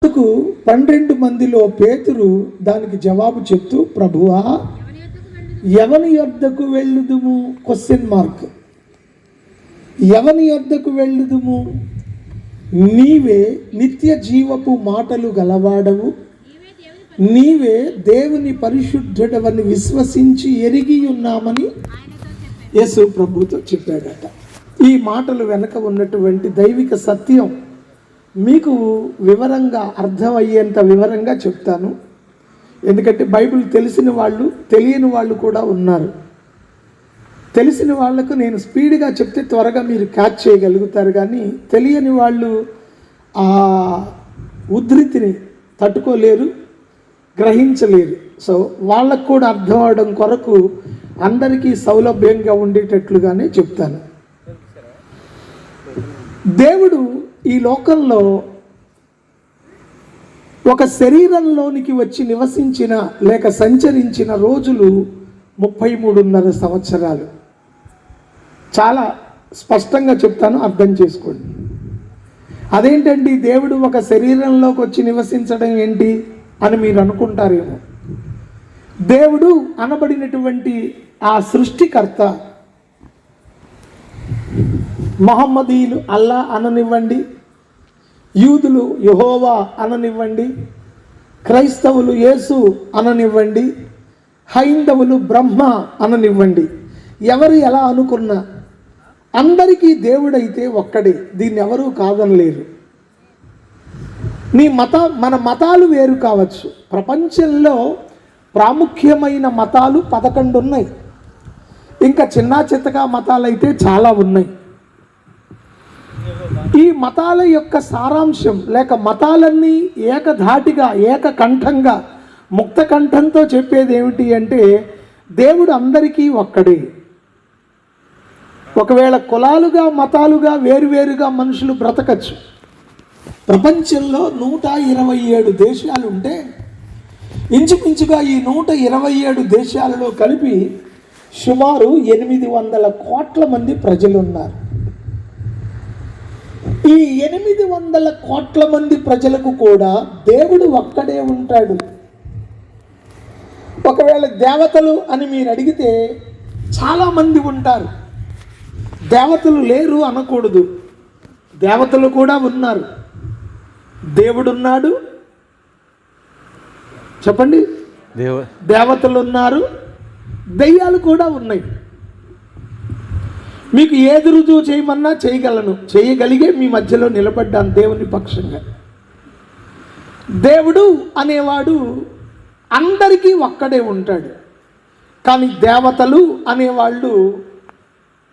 అందుకు 12 మందిలో పేతురు దానికి జవాబు చెప్తూ, ప్రభువా ఎవని యొద్దకు వెళ్ళుదుము? Question mark. ఎవని యొద్దకు వెళ్ళుదుము? నీవే నిత్య జీవపు మాటలు గలవాడవు, నీవే దేవుని పరిశుద్ధుడవని విశ్వసించి ఎరిగి ఉన్నామని యేసు ప్రభుతో చెప్పాడట. ఈ మాటలు వెనక ఉన్నటువంటి దైవిక సత్యం మీకు వివరంగా అర్థమయ్యేంత వివరంగా చెప్తాను. ఎందుకంటే బైబిల్ తెలిసిన వాళ్ళు తెలియని వాళ్ళు కూడా ఉన్నారు. తెలిసిన వాళ్లకు నేను స్పీడ్గా చెప్తే త్వరగా మీరు క్యాచ్ చేయగలుగుతారు, కానీ తెలియని వాళ్ళు ఆ ఉద్ధృతిని తట్టుకోలేరు, గ్రహించలేరు. సో వాళ్ళకు కూడా అర్థం అవడం కొరకు అందరికీ సౌలభ్యంగా ఉండేటట్లుగానే చెప్తాను. దేవుడు ఈ లోకంలో ఒక శరీరంలోనికి వచ్చి నివసించిన లేక సంచరించిన రోజులు 33.5 సంవత్సరాలు. చాలా స్పష్టంగా చెప్తాను, అర్థం చేసుకోండి. అదేంటండి దేవుడు ఒక శరీరంలోకి వచ్చి నివసించడం ఏంటి అని మీరు అనుకుంటారేమో. దేవుడు అనబడినటువంటి ఆ సృష్టికర్త, మహమ్మదీయులు అల్లా అననివ్వండి, యూదులు యెహోవా అననివ్వండి, క్రైస్తవులు యేసు అననివ్వండి, హైందవులు బ్రహ్మ అననివ్వండి, ఎవరు ఎలా అనుకున్నా అందరికీ దేవుడైతే ఒక్కడే. దీన్ని ఎవరూ కాదనలేరు. మన మతాలు వేరు కావచ్చు. ప్రపంచంలో ప్రాముఖ్యమైన మతాలు 11 ఉన్నాయి. ఇంకా చిన్న చిత్తగా మతాలు అయితే చాలా ఉన్నాయి. ఈ మతాల యొక్క సారాంశం లేక మతాలన్నీ ఏకధాటిగా ఏకకంఠంగా ముక్త కంఠంతో చెప్పేది ఏమిటి అంటే దేవుడు అందరికీ ఒక్కడే. ఒకవేళ కులాలుగా మతాలుగా వేరువేరుగా మనుషులు బ్రతకచ్చు. ప్రపంచంలో 127 దేశాలు ఉంటే ఇంచుమించుగా ఈ 127 దేశాలలో కలిపి సుమారు 800 కోట్ల మంది ప్రజలు ఉన్నారు. ఈ 800 కోట్ల మంది ప్రజలకు కూడా దేవుడు ఒక్కడే ఉంటాడు. ఒకవేళ దేవతలు అని మీరు అడిగితే చాలామంది ఉంటారు. దేవతలు లేరు అనకూడదు, దేవతలు కూడా ఉన్నారు. దేవుడు ఉన్నాడు, చెప్పండి, దేవతలు ఉన్నారు, దెయ్యాలు కూడా ఉన్నాయి. మీకు ఏది రుజువు చేయమన్నా చేయగలను, చేయగలిగే మీ మధ్యలో నిలబడ్డాను దేవుని పక్షంగా. దేవుడు అనేవాడు అందరికీ ఒక్కడే ఉంటాడు. కానీ దేవతలు అనేవాళ్ళు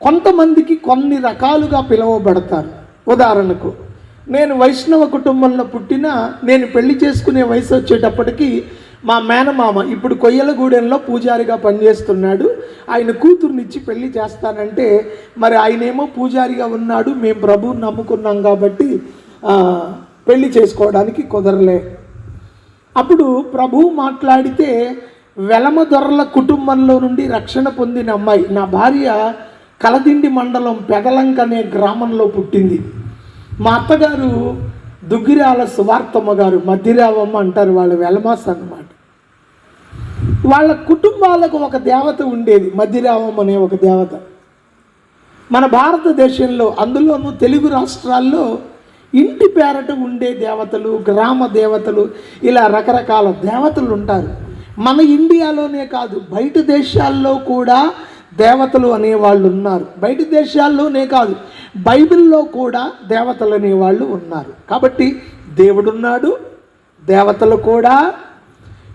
కొంతమందికి కొన్ని రకాలుగా పిలువబడతారు. ఉదాహరణకు, నేను వైష్ణవ కుటుంబంలో పుట్టినా నేను పెళ్లి చేసుకునే వయసు వచ్చేటప్పటికి మా మేనమామ ఇప్పుడు కొయ్యలగూడెంలో పూజారిగా పనిచేస్తున్నాడు. ఆయన కూతుర్నిచ్చి పెళ్లి చేస్తానంటే మరి ఆయనేమో పూజారిగా ఉన్నాడు, మేము ప్రభువుని నమ్ముకున్నాం కాబట్టి పెళ్లి చేసుకోవడానికి కుదరలే. అప్పుడు ప్రభువు మాట్లాడితే వెలమదొరల కుటుంబంలో నుండి రక్షణ పొందిన అమ్మాయి, నా భార్య కలదిండి మండలం పెదలంక అనే గ్రామంలో పుట్టింది. మా అత్తగారు దుగ్గిరాల సువార్తమ్మ గారు, మధ్యరావమ్మ అంటారు, వాళ్ళ వెలమాస్ అన్నమాట. వాళ్ళ కుటుంబాలకు ఒక దేవత ఉండేది, మధ్యరావమ్మ అనే ఒక దేవత. మన భారతదేశంలో అందులోనూ తెలుగు రాష్ట్రాల్లో ఇంటి పేరట ఉండే దేవతలు, గ్రామ దేవతలు, ఇలా రకరకాల దేవతలు ఉంటారు. మన ఇండియాలోనే కాదు, బయట దేశాల్లో కూడా దేవతలు అనేవాళ్ళు ఉన్నారు. బయట దేశాల్లోనే కాదు, బైబిల్లో కూడా దేవతలు అనేవాళ్ళు ఉన్నారు. కాబట్టి దేవుడున్నాడు, దేవతలు కూడా.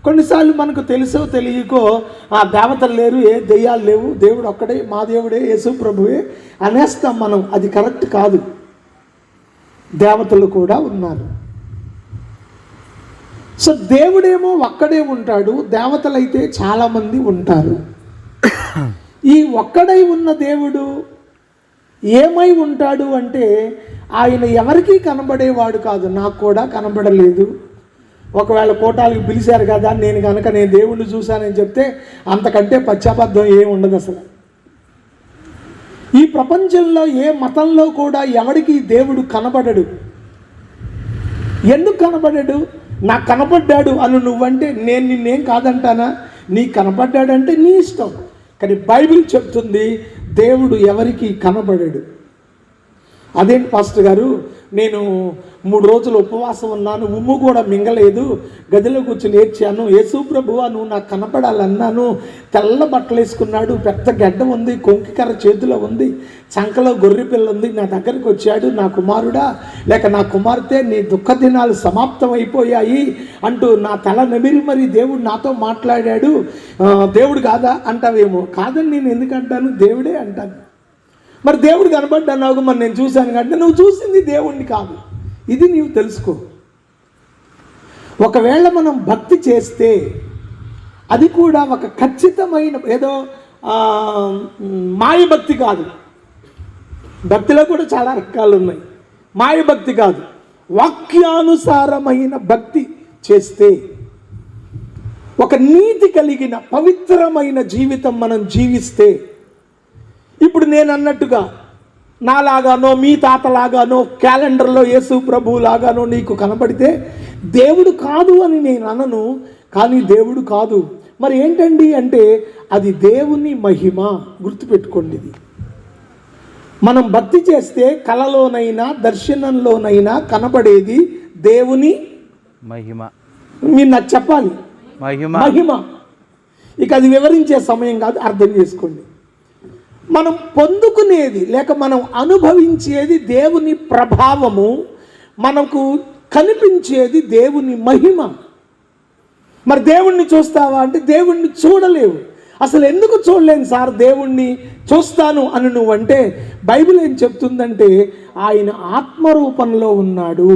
కొన్నిసార్లు మనకు తెలుసో తెలియకో ఆ దేవతలు లేరు, ఏ దెయ్యాలు లేవు, దేవుడు ఒక్కడే, మా దేవుడే, యేసు ప్రభువే అనేస్తాం మనం. అది కరెక్ట్ కాదు. దేవతలు కూడా ఉన్నారు. సో దేవుడేమో ఒక్కడే ఉంటాడు, దేవతలైతే చాలామంది ఉంటారు. ఈ ఒక్కడై ఉన్న దేవుడు ఏమై ఉంటాడు అంటే ఆయన ఎవరికీ కనబడేవాడు కాదు. నాకు కూడా కనబడలేదు. ఒకవేళ కోటాలకు పిలిచారు కదా, నేను దేవుణ్ణి చూశానని చెప్తే అంతకంటే పశ్చాబద్ధం ఏమి ఉండదు అసలు. ఈ ప్రపంచంలో ఏ మతంలో కూడా ఎవడికి దేవుడు కనబడడు. ఎందుకు కనబడాడు? నాకు కనపడ్డాడు అను నువ్వంటే నేను నిన్నేం కాదంటానా? నీకు కనపడ్డాడంటే నీ ఇష్టం. కానీ బైబిల్ చెప్తుంది దేవుడు ఎవరికి కనబడాడు. అదేంటి పాస్టర్ గారు, నేను 3 రోజులు ఉపవాసం ఉన్నాను, ఉమ్ము కూడా మింగలేదు, గదిలో కూర్చొని ఏడ్చాను, యేసు ప్రభువా నువ్వు నాకు కనపడాలన్నాను, తెల్ల బట్టలు వేసుకున్నాడు, పెద్ద గడ్డ ఉంది, కొంకికర్ర చేతిలో ఉంది, చంకలో గొర్రె పిల్ల ఉంది, నా దగ్గరికి వచ్చాడు, నా కుమారుడా లేక నా కుమార్తె నీ దుఃఖ దినాలు సమాప్తం అయిపోయాయి అంటూ నా తల నెమిరి మరి దేవుడు నాతో మాట్లాడాడు, దేవుడు కాదా అంటావేమో. కాదని నేను ఎందుకంటాను, దేవుడే అంటాను. మరి దేవుడు కనబడ్డావు, మరి నేను చూశాను కంటే నువ్వు చూసింది దేవుణ్ణి కాదు, ఇది నీవు తెలుసుకో. ఒకవేళ మనం భక్తి చేస్తే అది కూడా ఒక ఖచ్చితమైన ఏదో మాయభక్తి కాదు. భక్తిలో కూడా చాలా రకాలు ఉన్నాయి. మాయభక్తి కాదు, వాక్యానుసారమైన భక్తి చేస్తే, ఒక నీతి కలిగిన పవిత్రమైన జీవితం మనం జీవిస్తే, ఇప్పుడు నేను అన్నట్టుగా నాలాగానో మీ తాతలాగానో క్యాలెండర్లో యేసు ప్రభు లాగానో నీకు కనబడితే దేవుడు కాదు అని నేను అనను. కానీ దేవుడు కాదు మరి ఏంటండి అంటే అది దేవుని మహిమ. గుర్తుపెట్టుకోండి, ఇది మనం భక్తి చేస్తే కలలోనైనా దర్శనంలోనైనా కనబడేది దేవుని మహిమ. మీరు నాకు చెప్పాలి, మహిమ. ఇక అది వివరించే సమయం కాదు, అర్థం చేసుకోండి. మనం పొందుకునేది లేక మనం అనుభవించేది దేవుని ప్రభావము, మనకు కనిపించేది దేవుని మహిమ. మరి దేవుణ్ణి చూస్తావా అంటే దేవుణ్ణి చూడలేవు. అసలు ఎందుకు చూడలేను సార్ దేవుణ్ణి చూస్తాను అని నువ్వంటే బైబిల్ ఏం చెప్తుందంటే ఆయన ఆత్మరూపంలో ఉన్నాడు.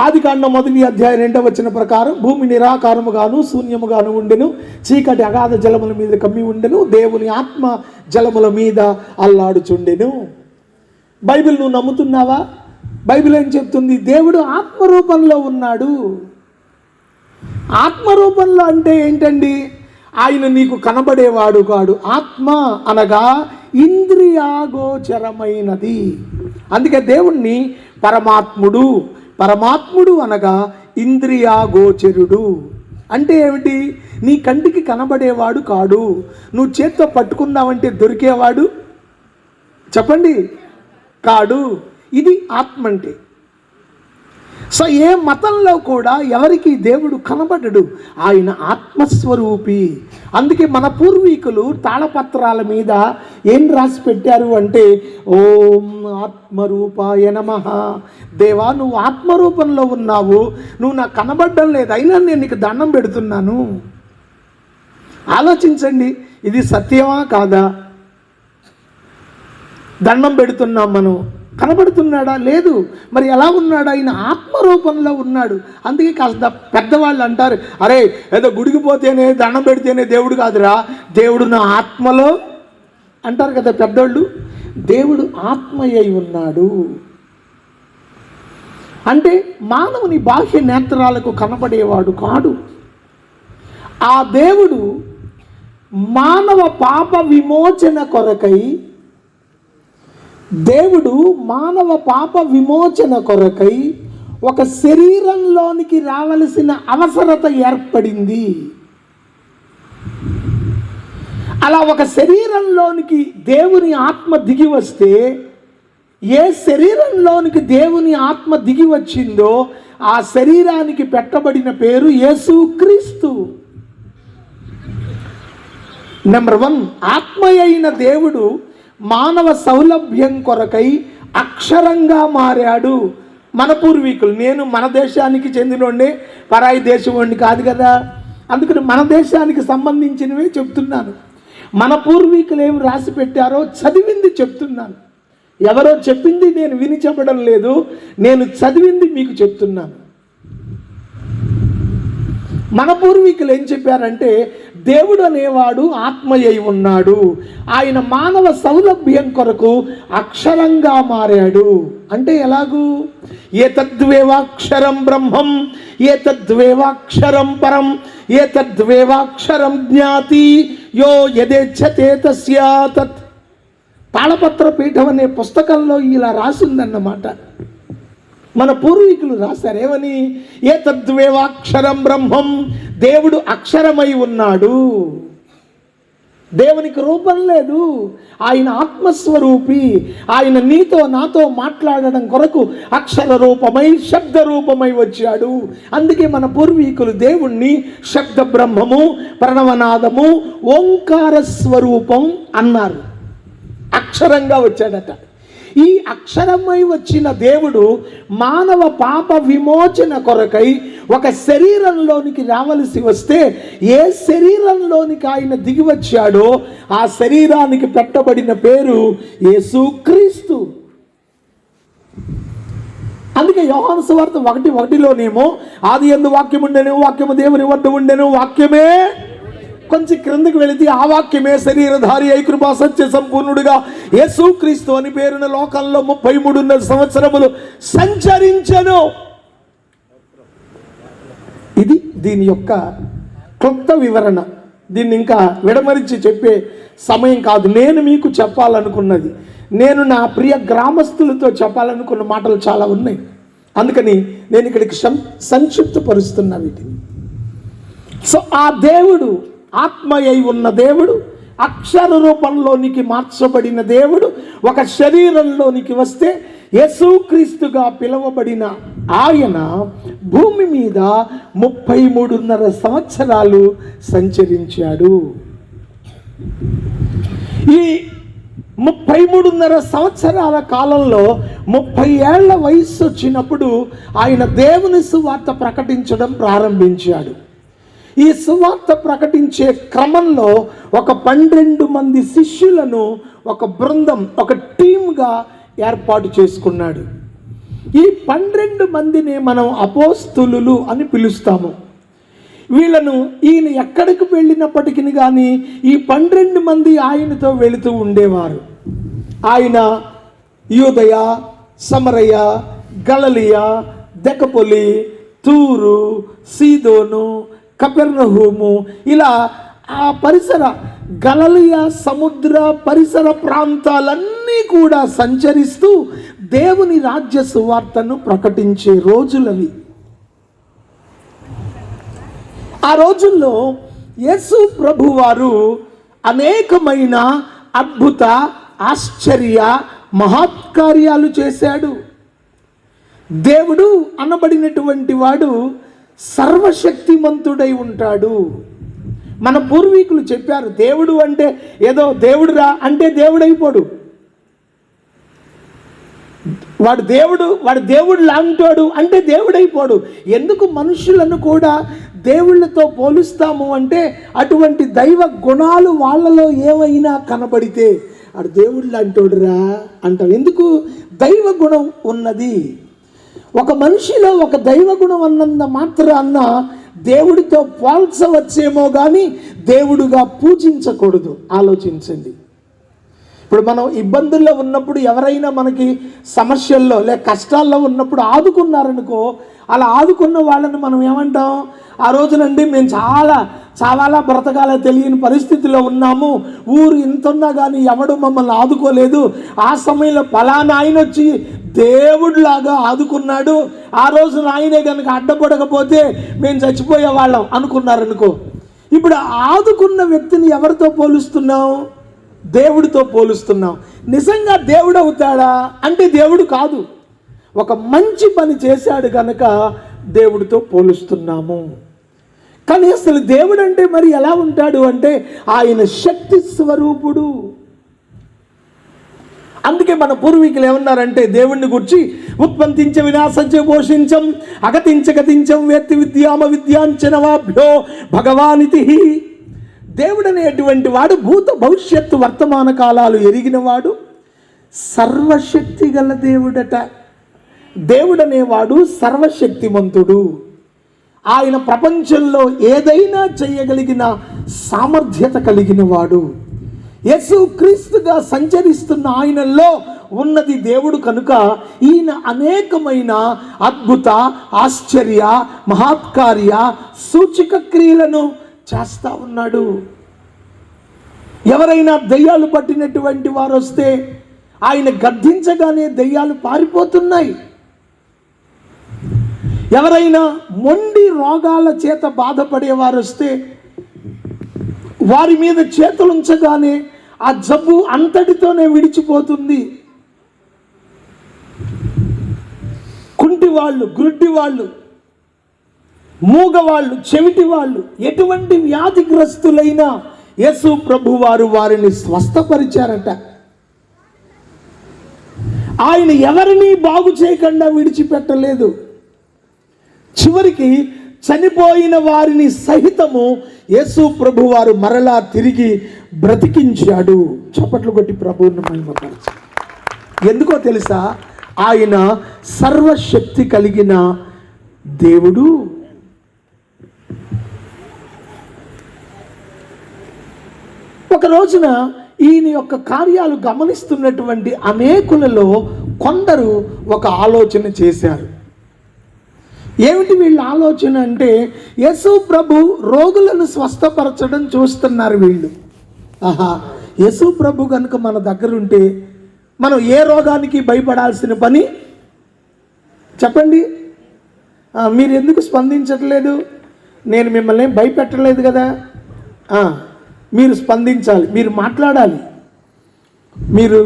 ఆదికాండం 1:2 ప్రకారం భూమి నిరాకారముగాను శూన్యముగాను ఉండెను, చీకటి అగాధ జలముల మీద కమ్మి ఉండెను, దేవుని ఆత్మ జలముల మీద అల్లాడుచుండెను. బైబిల్ నువ్వు నమ్ముతున్నావా? బైబిల్ ఏం చెప్తుంది? దేవుడు ఆత్మరూపంలో ఉన్నాడు. ఆత్మరూపంలో అంటే ఏంటండి? ఆయన నీకు కనబడేవాడు కాడు. ఆత్మ అనగా ఇంద్రియాగోచరమైనది. అందుకే దేవుణ్ణి పరమాత్ముడు అనగా ఇంద్రియాగోచరుడు. అంటే ఏమిటి? నీ కంటికి కనబడేవాడు కాడు. నువ్వు చేత్తో పట్టుకున్నావంటే దొరికేవాడు చెప్పండి కాడు. ఇది ఆత్మ అంటే. సో ఏ మతంలో కూడా ఎవరికి దేవుడు కనబడడు, ఆయన ఆత్మస్వరూపి. అందుకే మన పూర్వీకులు తాళపత్రాల మీద ఏం రాసి పెట్టారు అంటే ఓం ఆత్మరూపాయ నమః. దేవా నువ్వు ఆత్మరూపంలో ఉన్నావు, నువ్వు నాకు కనబడడం లేదు, అయినా నేను నీకు దండం పెడుతున్నాను. ఆలోచించండి, ఇది సత్యమా కాదా? దండం పెడుతున్నాం మనం, కనబడుతున్నాడా? లేదు. మరి ఎలా ఉన్నాడు? ఆయన ఆత్మరూపంలో ఉన్నాడు. అందుకే కాస్త పెద్దవాళ్ళు అంటారు, అరే ఏదో గుడికి పోతేనే దండం పెడితేనే దేవుడు కాదురా, దేవుడు నా ఆత్మలో అంటారు కదా పెద్దోళ్ళు. దేవుడు ఆత్మయ్య ఉన్నాడు అంటే మానవుని బాహ్య నేత్రాలకు కనబడేవాడు కాడు. ఆ దేవుడు మానవ పాప విమోచన కొరకై ఒక శరీరంలోనికి రావలసిన అవసరత ఏర్పడింది. అలా ఒక శరీరంలోనికి దేవుని ఆత్మ దిగి వస్తే, ఏ శరీరంలోనికి దేవుని ఆత్మ దిగి వచ్చిందో ఆ శరీరానికి పెట్టబడిన పేరు యేసుక్రీస్తు. నెంబర్ 1, ఆత్మయైన దేవుడు మానవ సౌలభ్యం కొరకై అక్షరంగా మారాడు. మన పూర్వీకులు, నేను మన దేశానికి చెందినోండి, పరాయి దేశం వాడిని కాదు కదా, అందుకని మన దేశానికి సంబంధించినవే చెప్తున్నాను. మన పూర్వీకులు ఏమి రాసి పెట్టారో చదివింది చెప్తున్నాను. ఎవరో చెప్పింది నేను విని చెప్పడం లేదు, నేను చదివింది మీకు చెప్తున్నాను. మన పూర్వీకులు ఏం చెప్పారంటే దేవుడు అనేవాడు ఆత్మయ్య ఉన్నాడు, ఆయన మానవ సౌలభ్యం కొరకు అక్షరంగా మారాడు. అంటే ఎలాగూ? ఏతద్వేవాక్షరం బ్రహ్మం ఏతద్వేవాక్షరం పరం ఏతద్వేవాక్షరం జ్ఞాతి యో యదేచ్ఛతే తస్య తత్. తాళపత్ర పీఠం అనే పుస్తకంలో ఇలా రాసిందన్నమాట. మన పూర్వీకులు రాశారు ఏమని? ఏ తద్వేవాక్షరం బ్రహ్మం, దేవుడు అక్షరమై ఉన్నాడు. దేవునికి రూపం లేదు, ఆయన ఆత్మస్వరూపి. ఆయన నీతో నాతో మాట్లాడడం కొరకు అక్షర రూపమై శబ్ద రూపమై వచ్చాడు. అందుకే మన పూర్వీకులు దేవుణ్ణి శబ్ద బ్రహ్మము, ప్రణవనాదము, ఓంకార స్వరూపం అన్నారు. అక్షరంగా వచ్చాడట. ఈ అక్షరమై వచ్చిన దేవుడు మానవ పాప విమోచన కొరకై ఒక శరీరంలోనికి రావలసి వస్తే ఏ శరీరంలోనికి ఆయన దిగి వచ్చాడో ఆ శరీరానికి పెట్టబడిన పేరు యేసుక్రీస్తు. అందుకే యోహాను సువార్త 1:1లోనేమో ఆదియందు వాక్యం ఉండెను, వాక్యము దేవుని వద్ద ఉండెను, వాక్యమే, కొంచెం క్రిందకి వెళితే ఆ వాక్యమే శరీరధారి అయి కృపా సత్య సంపూర్ణుడిగా యేసుక్రీస్తు అని పేరున లోకంలో 33 సంవత్సరములు సంచరించెను. ఇది దీని యొక్క క్లుప్త వివరణ. దీన్ని ఇంకా విడమరించి చెప్పే సమయం కాదు. నేను మీకు చెప్పాలనుకున్నది, నేను నా ప్రియ గ్రామస్తులతో చెప్పాలనుకున్న మాటలు చాలా ఉన్నాయి. అందుకని నేను ఇక్కడికి సంక్షిప్తపరుస్తున్నా వీటిని. సో ఆ దేవుడు ఆత్మయై ఉన్న దేవుడు, అక్షర రూపంలోనికి మార్చబడిన దేవుడు ఒక శరీరంలోనికి వస్తే యేసుక్రీస్తుగా పిలువబడిన ఆయన భూమి మీద 33.5 సంవత్సరాలు సంచరించాడు. ఈ 33.5 సంవత్సరాల కాలంలో 30 ఏళ్ల వయస్సు వచ్చినప్పుడు ఆయన దేవుని సువార్త ప్రకటించడం ప్రారంభించాడు. ఈ సువార్త ప్రకటించే క్రమంలో ఒక 12 మంది శిష్యులను ఒక బృందం, ఒక టీమ్గా ఏర్పాటు చేసుకున్నాడు. ఈ 12 మందిని మనం అపోస్తులులు అని పిలుస్తాము. వీళ్ళను ఈయన ఎక్కడికి వెళ్ళినప్పటికీ కానీ ఈ 12 మంది ఆయనతో వెళుతూ ఉండేవారు. ఆయన యూదయ, సమరయ, గలిలయ, దెకపొలి, తూరు, సీదోను, కపెర్నహూము, ఇలా ఆ పరిసర గలిలయ సముద్ర పరిసర ప్రాంతాలన్నీ కూడా సంచరిస్తూ దేవుని రాజ్య సువార్తను ప్రకటించే రోజులవి. ఆ రోజుల్లో యేసు ప్రభువారు అనేకమైన అద్భుత, ఆశ్చర్య, మహత్కార్యాలు చేశాడు. దేవుడు అనబడినటువంటి వాడు సర్వశక్తిమంతుడై ఉంటాడు. మన పూర్వీకులు చెప్పారు, దేవుడు అంటే ఏదో దేవుడురా అంటే దేవుడైపోడు. వాడు దేవుడు లాంటాడు అంటే దేవుడైపోడు. ఎందుకు మనుషులను కూడా దేవుళ్ళతో పోలుస్తాము అంటే అటువంటి దైవ గుణాలు వాళ్ళలో ఏమైనా కనబడితే వాడు దేవుడు లాంటోడురా అంటాం. ఎందుకు? దైవ గుణం ఉన్నది. ఒక మనిషిలో ఒక దైవ గుణం అన్నంత మాత్రాన్న దేవుడితో పోల్చవచ్చేమో కానీ దేవుడుగా పూజించకూడదు. ఆలోచించండి. ఇప్పుడు మనం ఇబ్బందుల్లో ఉన్నప్పుడు ఎవరైనా మనకి సమస్యల్లో లేక కష్టాల్లో ఉన్నప్పుడు ఆదుకున్నారనుకో, అలా ఆదుకున్న వాళ్ళని మనం ఏమంటాం? ఆ రోజునండి మేము చాలా బ్రతకాల తెలియని పరిస్థితిలో ఉన్నాము, ఊరు ఇంతున్నా కానీ ఎవడు మమ్మల్ని ఆదుకోలేదు, ఆ సమయంలో ఫలానా ఆయన వచ్చి దేవుడిలాగా ఆదుకున్నాడు, ఆ రోజున ఆయనే కనుక అడ్డపడకపోతే మేము చచ్చిపోయే వాళ్ళం అనుకున్నారనుకో. ఇప్పుడు ఆదుకున్న వ్యక్తిని ఎవరితో పోలుస్తున్నాం? దేవుడితో పోలుస్తున్నాం. నిజంగా దేవుడు అవుతాడా అంటే దేవుడు కాదు. ఒక మంచి పని చేశాడు కనుక దేవుడితో పోలుస్తున్నాము. కానీ అసలు దేవుడు అంటే మరి ఎలా ఉంటాడు అంటే ఆయన శక్తి స్వరూపుడు. అందుకే మన పూర్వీకులు ఏమన్నారంటే దేవుణ్ణి గురించి ఉత్పత్తించ వినాశించ పోషించం అగతించ గతించం వేత్తి విద్యామ విద్యాంచనవాభ్యో భగవానితి. దేవుడు అనేటువంటి వాడు భూత భవిష్యత్తు వర్తమాన కాలాలు ఎరిగినవాడు, సర్వశక్తి గల దేవుడట. దేవుడనేవాడు సర్వశక్తిమంతుడు. ఆయన ప్రపంచంలో ఏదైనా చేయగలిగిన సామర్థ్యత కలిగిన వాడు. యేసుక్రీస్తుగా సంచరిస్తున్న ఆయనలో ఉన్నది దేవుడు కనుక ఈయన అనేకమైన అద్భుత, ఆశ్చర్య, మహత్కార్య, సూచక క్రియలను చేస్తూ ఉన్నాడు. ఎవరైనా దెయ్యాలు పట్టినటువంటి వారు వస్తే ఆయన గద్దించగానే దెయ్యాలు పారిపోతున్నాయి. ఎవరైనా మొండి రోగాల చేత బాధపడేవారు వస్తే వారి మీద చేతులుంచగానే ఆ జబ్బు అంతటితోనే విడిచిపోతుంది. కుంటి వాళ్ళు, గుడ్డి వాళ్ళు, మూగవాళ్ళు, చెవిటి వాళ్ళు, ఎటువంటి వ్యాధిగ్రస్తులైనా యేసు ప్రభు వారు వారిని స్వస్థపరిచారట. ఆయన ఎవరిని బాగు చేయకుండా విడిచిపెట్టలేదు. చివరికి చనిపోయిన వారిని సహితము యేసు ప్రభు వారు మరలా తిరిగి బ్రతికించాడు. చప్పట్లు కొట్టి ప్రభువుని మహిమపరచు. ఎందుకో తెలుసా? ఆయన సర్వశక్తి కలిగిన దేవుడు. ఒక రోజున ఈయన యొక్క కార్యాలు గమనిస్తున్నటువంటి అనేకులలో కొందరు ఒక ఆలోచన చేశారు. ఏమిటి వీళ్ళ ఆలోచన అంటే, యేసు ప్రభు రోగులను స్వస్థపరచడం చూస్తున్నారు వీళ్ళు. ఆహా, యేసు ప్రభు కనుక మన దగ్గర ఉంటే మనం ఏ రోగానికి భయపడాల్సిన పని చెప్పండి. మీరు ఎందుకు స్పందించట్లేదు? నేను మిమ్మల్ని భయపెట్టలేదు కదా. మీరు స్పందించాలి, మీరు మాట్లాడాలి, మీరు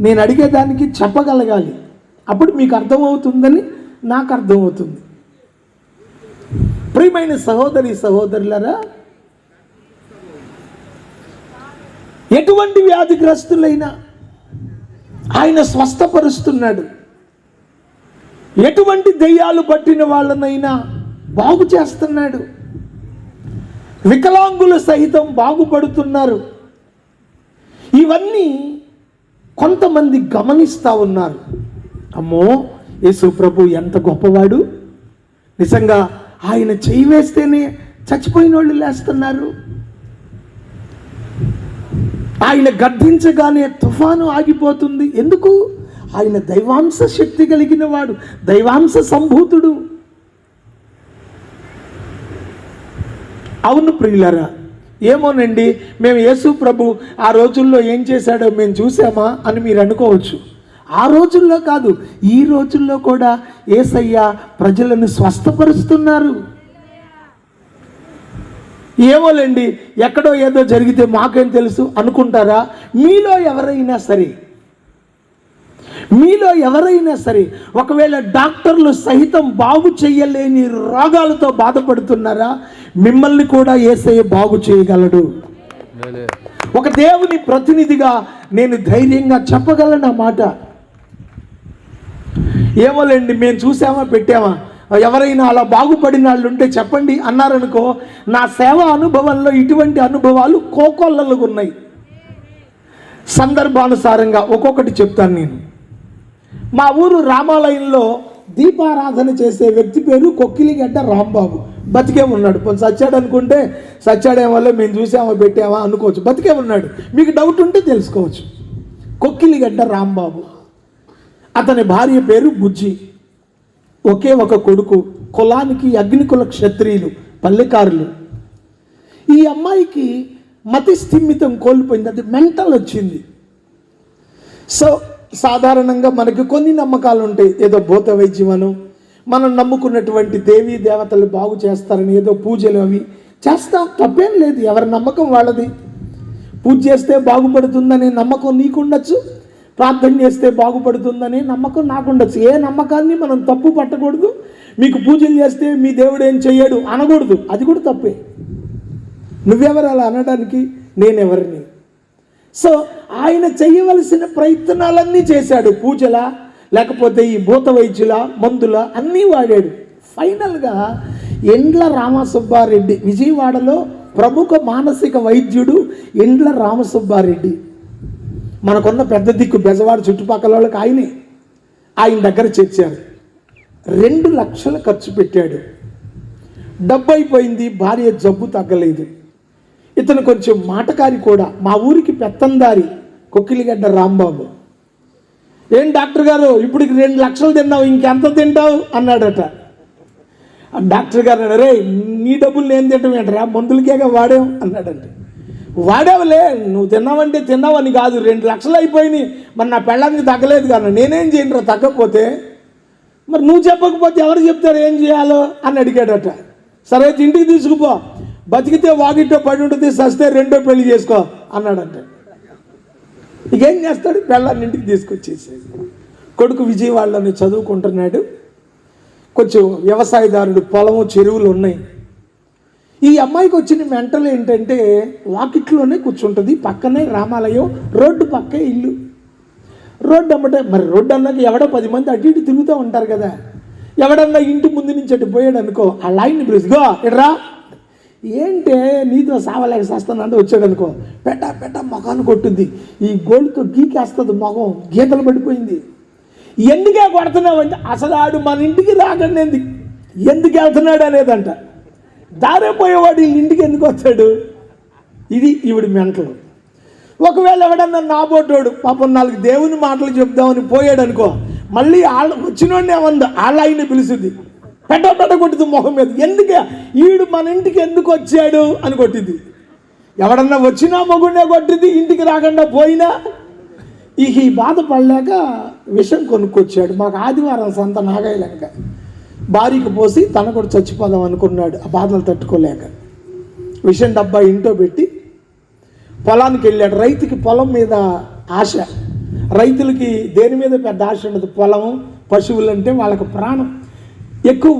నేను అడిగేదానికి చెప్పగలగాలి. అప్పుడు మీకు అర్థమవుతుందని నాకు అర్థమవుతుంది. ప్రియమైన సహోదరి సహోదరులారా, ఎటువంటి వ్యాధిగ్రస్తులైనా ఆయన స్వస్థపరుస్తున్నాడు. ఎటువంటి దెయ్యాలు పట్టిన వాళ్ళనైనా బాగు చేస్తున్నాడు. వికలాంగులు సహితం బాగుపడుతున్నారు. ఇవన్నీ కొంతమంది గమనిస్తూ ఉన్నారు. అమ్మో, యేసు ప్రభు ఎంత గొప్పవాడు, నిజంగా ఆయన చేయి వేస్తేనే చచ్చిపోయిన వాళ్ళు లేస్తున్నారు, ఆయన గద్దించగానే తుఫాను ఆగిపోతుంది. ఎందుకు? ఆయన దైవాంశ శక్తి కలిగిన వాడు, దైవాంశ సంభూతుడు. అవును ప్రియులారా, ఏమోనండి, మేము యేసు ప్రభు ఆ రోజుల్లో ఏం చేశాడో మేము చూసామా అని మీరు అనుకోవచ్చు. ఆ రోజుల్లో కాదు, ఈ రోజుల్లో కూడా యేసయ్య ప్రజలను స్వస్థపరుస్తున్నారు. ఏమోలేండి, ఎక్కడో ఏదో జరిగితే మాకేం తెలుసు అనుకుంటారా? మీలో ఎవరైనా సరే ఒకవేళ డాక్టర్లు సహితం బాగు చేయలేని రోగాలతో బాధపడుతున్నారా? మిమ్మల్ని కూడా యేసయ్య బాగు చేయగలడు. ఒక దేవుని ప్రతినిధిగా నేను ధైర్యంగా చెప్పగలను మాట. ఏమోలేండి, మేము చూసామా పెట్టామా, ఎవరైనా అలా బాగుపడిన వాళ్ళు ఉంటే చెప్పండి అన్నారనుకో, నా సేవ అనుభవంలో ఇటువంటి అనుభవాలు కోకొల్లలుగా ఉన్నాయి. సందర్భానుసారంగా ఒక్కొక్కటి చెప్తాను నేను. మా ఊరు రామాలయంలో దీపారాధన చేసే వ్యక్తి పేరు కొక్కిలిగడ్డ రాంబాబు. బతికే ఉన్నాడు. కొంచెం సచ్చాడు అనుకుంటే సచ్చాడేం వల్ల మేము చూసామా పెట్టామా అనుకోవచ్చు. బతికే ఉన్నాడు. మీకు డౌట్ ఉంటే తెలుసుకోవచ్చు. కొక్కిలిగడ్డ రాంబాబు. అతని భార్య పేరు బుజ్జి. ఒకే ఒక కొడుకు. కులానికి అగ్నికుల క్షత్రియులు, పల్లెకారులు. ఈ అమ్మాయికి మతి స్థిమితం కోల్పోయింది, అది మెంటల్ వచ్చింది. సో సాధారణంగా మనకి కొన్ని నమ్మకాలు ఉంటాయి. ఏదో భూత వైద్యమను, మనం నమ్ముకున్నటువంటి దేవీ దేవతలు బాగు చేస్తారని ఏదో పూజలు అవి చేస్తాం, తప్పేం లేదు. ఎవరి నమ్మకం వాళ్ళది. పూజ చేస్తే బాగుపడుతుందనే నమ్మకం నీకుండొచ్చు, ప్రార్థన చేస్తే బాగుపడుతుందనే నమ్మకం నాకుండొచ్చు. ఏ నమ్మకాన్ని మనం తప్పు పట్టకూడదు. మీకు పూజలు చేస్తే మీ దేవుడు ఏం చెయ్యడు అనకూడదు, అది కూడా తప్పే. నువ్వెవరు అలా అనడానికి? నేనెవరిని? సో ఆయన చేయవలసిన ప్రయత్నాలన్నీ చేశాడు. పూజల, లేకపోతే ఈ భూత వైద్యుల, మందుల అన్నీ వాడాడు. ఫైనల్గా ఎండ్ల రామసుబ్బారెడ్డి, విజయవాడలో ప్రముఖ మానసిక వైద్యుడు ఎండ్ల రామసుబ్బారెడ్డి, మనకున్న పెద్ద దిక్కు బెజవాడ చుట్టుపక్కల వాళ్ళకి ఆయన దగ్గర చేర్చారు. 2 లక్షలు ఖర్చు పెట్టాడు. డబ్బు అయిపోయింది. భార్య జబ్బు తగ్గలేదు. ఇతను కొంచెం మాటకారి కూడా. మా ఊరికి పెత్తందారి కొక్కిలిగడ్డ రాంబాబు. ఏం డాక్టర్ గారు, ఇప్పుడు 2 లక్షలు తిన్నావు, ఇంకెంత తింటావు అన్నాడట. డాక్టర్ గారు అన్నాడు, రే నీ డబ్బులు నేను తింటాం ఏంటరా, మందులకేగా వాడాం అన్నాడంట. వాడేవలే, నువ్వు తిన్నావంటే తిన్నావని కాదు, 2 లక్షలు అయిపోయినాయి, మరి నా పెళ్ళానికి తగ్గలేదు కానీ నేనేం చేయను తగ్గకపోతే, మరి నువ్వు చెప్పకపోతే ఎవరు చెప్తారు ఏం చేయాలో అని అడిగాడట. సరే అయితే ఇంటికి తీసుకుపో, బతికితే వాకిట్లో పడి ఉంటుంది, సస్తే 2వ పెళ్లి చేసుకో అన్నాడంట. ఇకేం చేస్తాడు, పెళ్ళాన్ని ఇంటికి తీసుకొచ్చేసాడు. కొడుకు విజయవాడలోనే చదువుకుంటున్నాడు. కొంచెం వ్యవసాయదారుడు, పొలము చెరువులు ఉన్నాయి. ఈ అమ్మాయికి వచ్చిన మెంటల్ ఏంటంటే వాకిట్లోనే కూర్చుంటుంది, పక్కనే రామాలయం, రోడ్డు పక్కే ఇల్లు. రోడ్డు అమ్మటే మరి రోడ్డు అన్నాక ఎవడో 10 మంది అటు ఇటు తిరుగుతూ ఉంటారు కదా, ఎవడన్నా ఇంటి ముందు నుంచి అటు పోయాడు అనుకో, ఆ లైన్ పిలుచుకో ఇడ్రా, ఏంటే నీతో సావలేక చేస్తానంటే వచ్చాడు అనుకో, పెట్ట మొఖాన్ని కొట్టుద్ది, ఈ గోల్డ్తో గీకేస్తుంది, మొఖం గీతలు పడిపోయింది. ఎందుకే కొడుతున్నావంటే అసలు ఆడు మన ఇంటికి రాకండి, ఎందుకు వెళ్తున్నాడు అనేదంట. దారే పోయేవాడు ఈ ఇంటికి ఎందుకు వస్తాడు, ఇది ఈవిడ మెంటలు. ఒకవేళ ఎవడన్నా నాబోటోడు పాపం 4 దేవుని మాటలు చెప్దామని పోయాడు అనుకో, మళ్ళీ వచ్చినోడిని ఏమందో వాళ్ళ ఆయన్ని పిలుస్తుంది, పెట్ట కొట్టింది మొహం మీద, ఎందుకే ఈడు మన ఇంటికి ఎందుకు వచ్చాడు అని కొట్టింది. ఎవడన్నా వచ్చినా మగుడినే కొట్టింది, ఇంటికి రాకుండా పోయినా. ఈ బాధపడలేక విషం కొనుక్కొచ్చాడు. మాకు ఆదివారం సంత నాగాయలేక భార్యకు పోసి తన కూడా చచ్చిపోదాం అనుకున్నాడు, ఆ బాధలు తట్టుకోలేక. విషం డబ్బా ఇంట్లో పెట్టి పొలానికి వెళ్ళాడు. రైతుకి పొలం మీద ఆశ, రైతులకి దేని మీద పెద్ద ఆశ ఉండదు, పొలం పశువులు అంటే వాళ్ళకి ప్రాణం, ఎక్కువ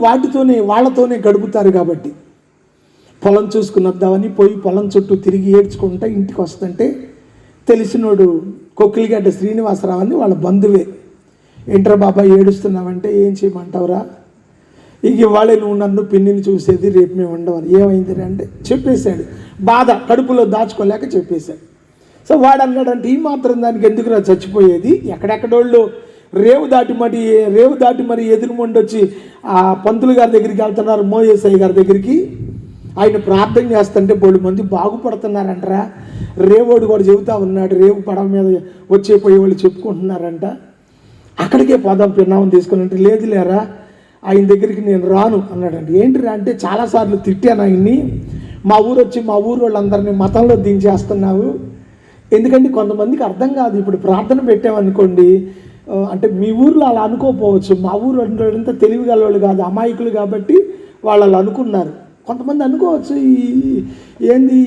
వాళ్ళతోనే గడుపుతారు కాబట్టి. పొలం చూసుకుని వద్దామని పోయి పొలం చుట్టూ తిరిగి ఏడ్చుకుంటా ఇంటికి వస్తుంటే తెలిసినోడు కొక్కిలిగడ్డ శ్రీనివాసరావు అని వాళ్ళ బంధువే. ఏంట్రా బాబాయ్ ఏడుస్తున్నావంటే, ఏం చేయమంటావురా, ఇక ఇవాళే నువ్వు నన్ను పిన్నిని చూసేది, రేపు మేము ఉండవని. ఏమైంది అంటే చెప్పేశాడు, బాధ కడుపులో దాచుకోలేక చెప్పేశాడు. సో వాడు అన్నాడంటే, ఈ మాత్రం దానికి ఎందుకురా చచ్చిపోయేది, ఎక్కడెక్కడోళ్ళు రేవు దాటి మరి ఎదురుమండి వచ్చి ఆ పంతులు గారి దగ్గరికి వెళ్తున్నారు, మోయేసయ్య గారి దగ్గరికి. ఆయన ప్రార్థన చేస్తుంటే 10 మంది బాగుపడుతున్నారంటరా, రేవోడు కూడా చెబుతా ఉన్నాడు, రేవు పడవ మీద పోయేవాళ్ళు చెప్పుకుంటున్నారంట, అక్కడికే పోదాం పిన్నామని తీసుకుని. అంటే లేదు లేరా, ఆయన దగ్గరికి నేను రాను అన్నాడండి. ఏంటిరా అంటే, చాలాసార్లు తిట్టాను ఆయన్ని, మా ఊరు వచ్చి మా ఊరు వాళ్ళందరినీ మతంలో దించేస్తున్నావు. ఎందుకంటే కొంతమందికి అర్థం కాదు, ఇప్పుడు ప్రార్థన పెట్టామనుకోండి, అంటే మీ ఊర్లో అలా అనుకోకపోవచ్చు, మా ఊరు అంతా తెలివిగల వాళ్ళు కాదు, అమాయకులు కాబట్టి వాళ్ళు అలా అనుకున్నారు. కొంతమంది అనుకోవచ్చు, ఏంది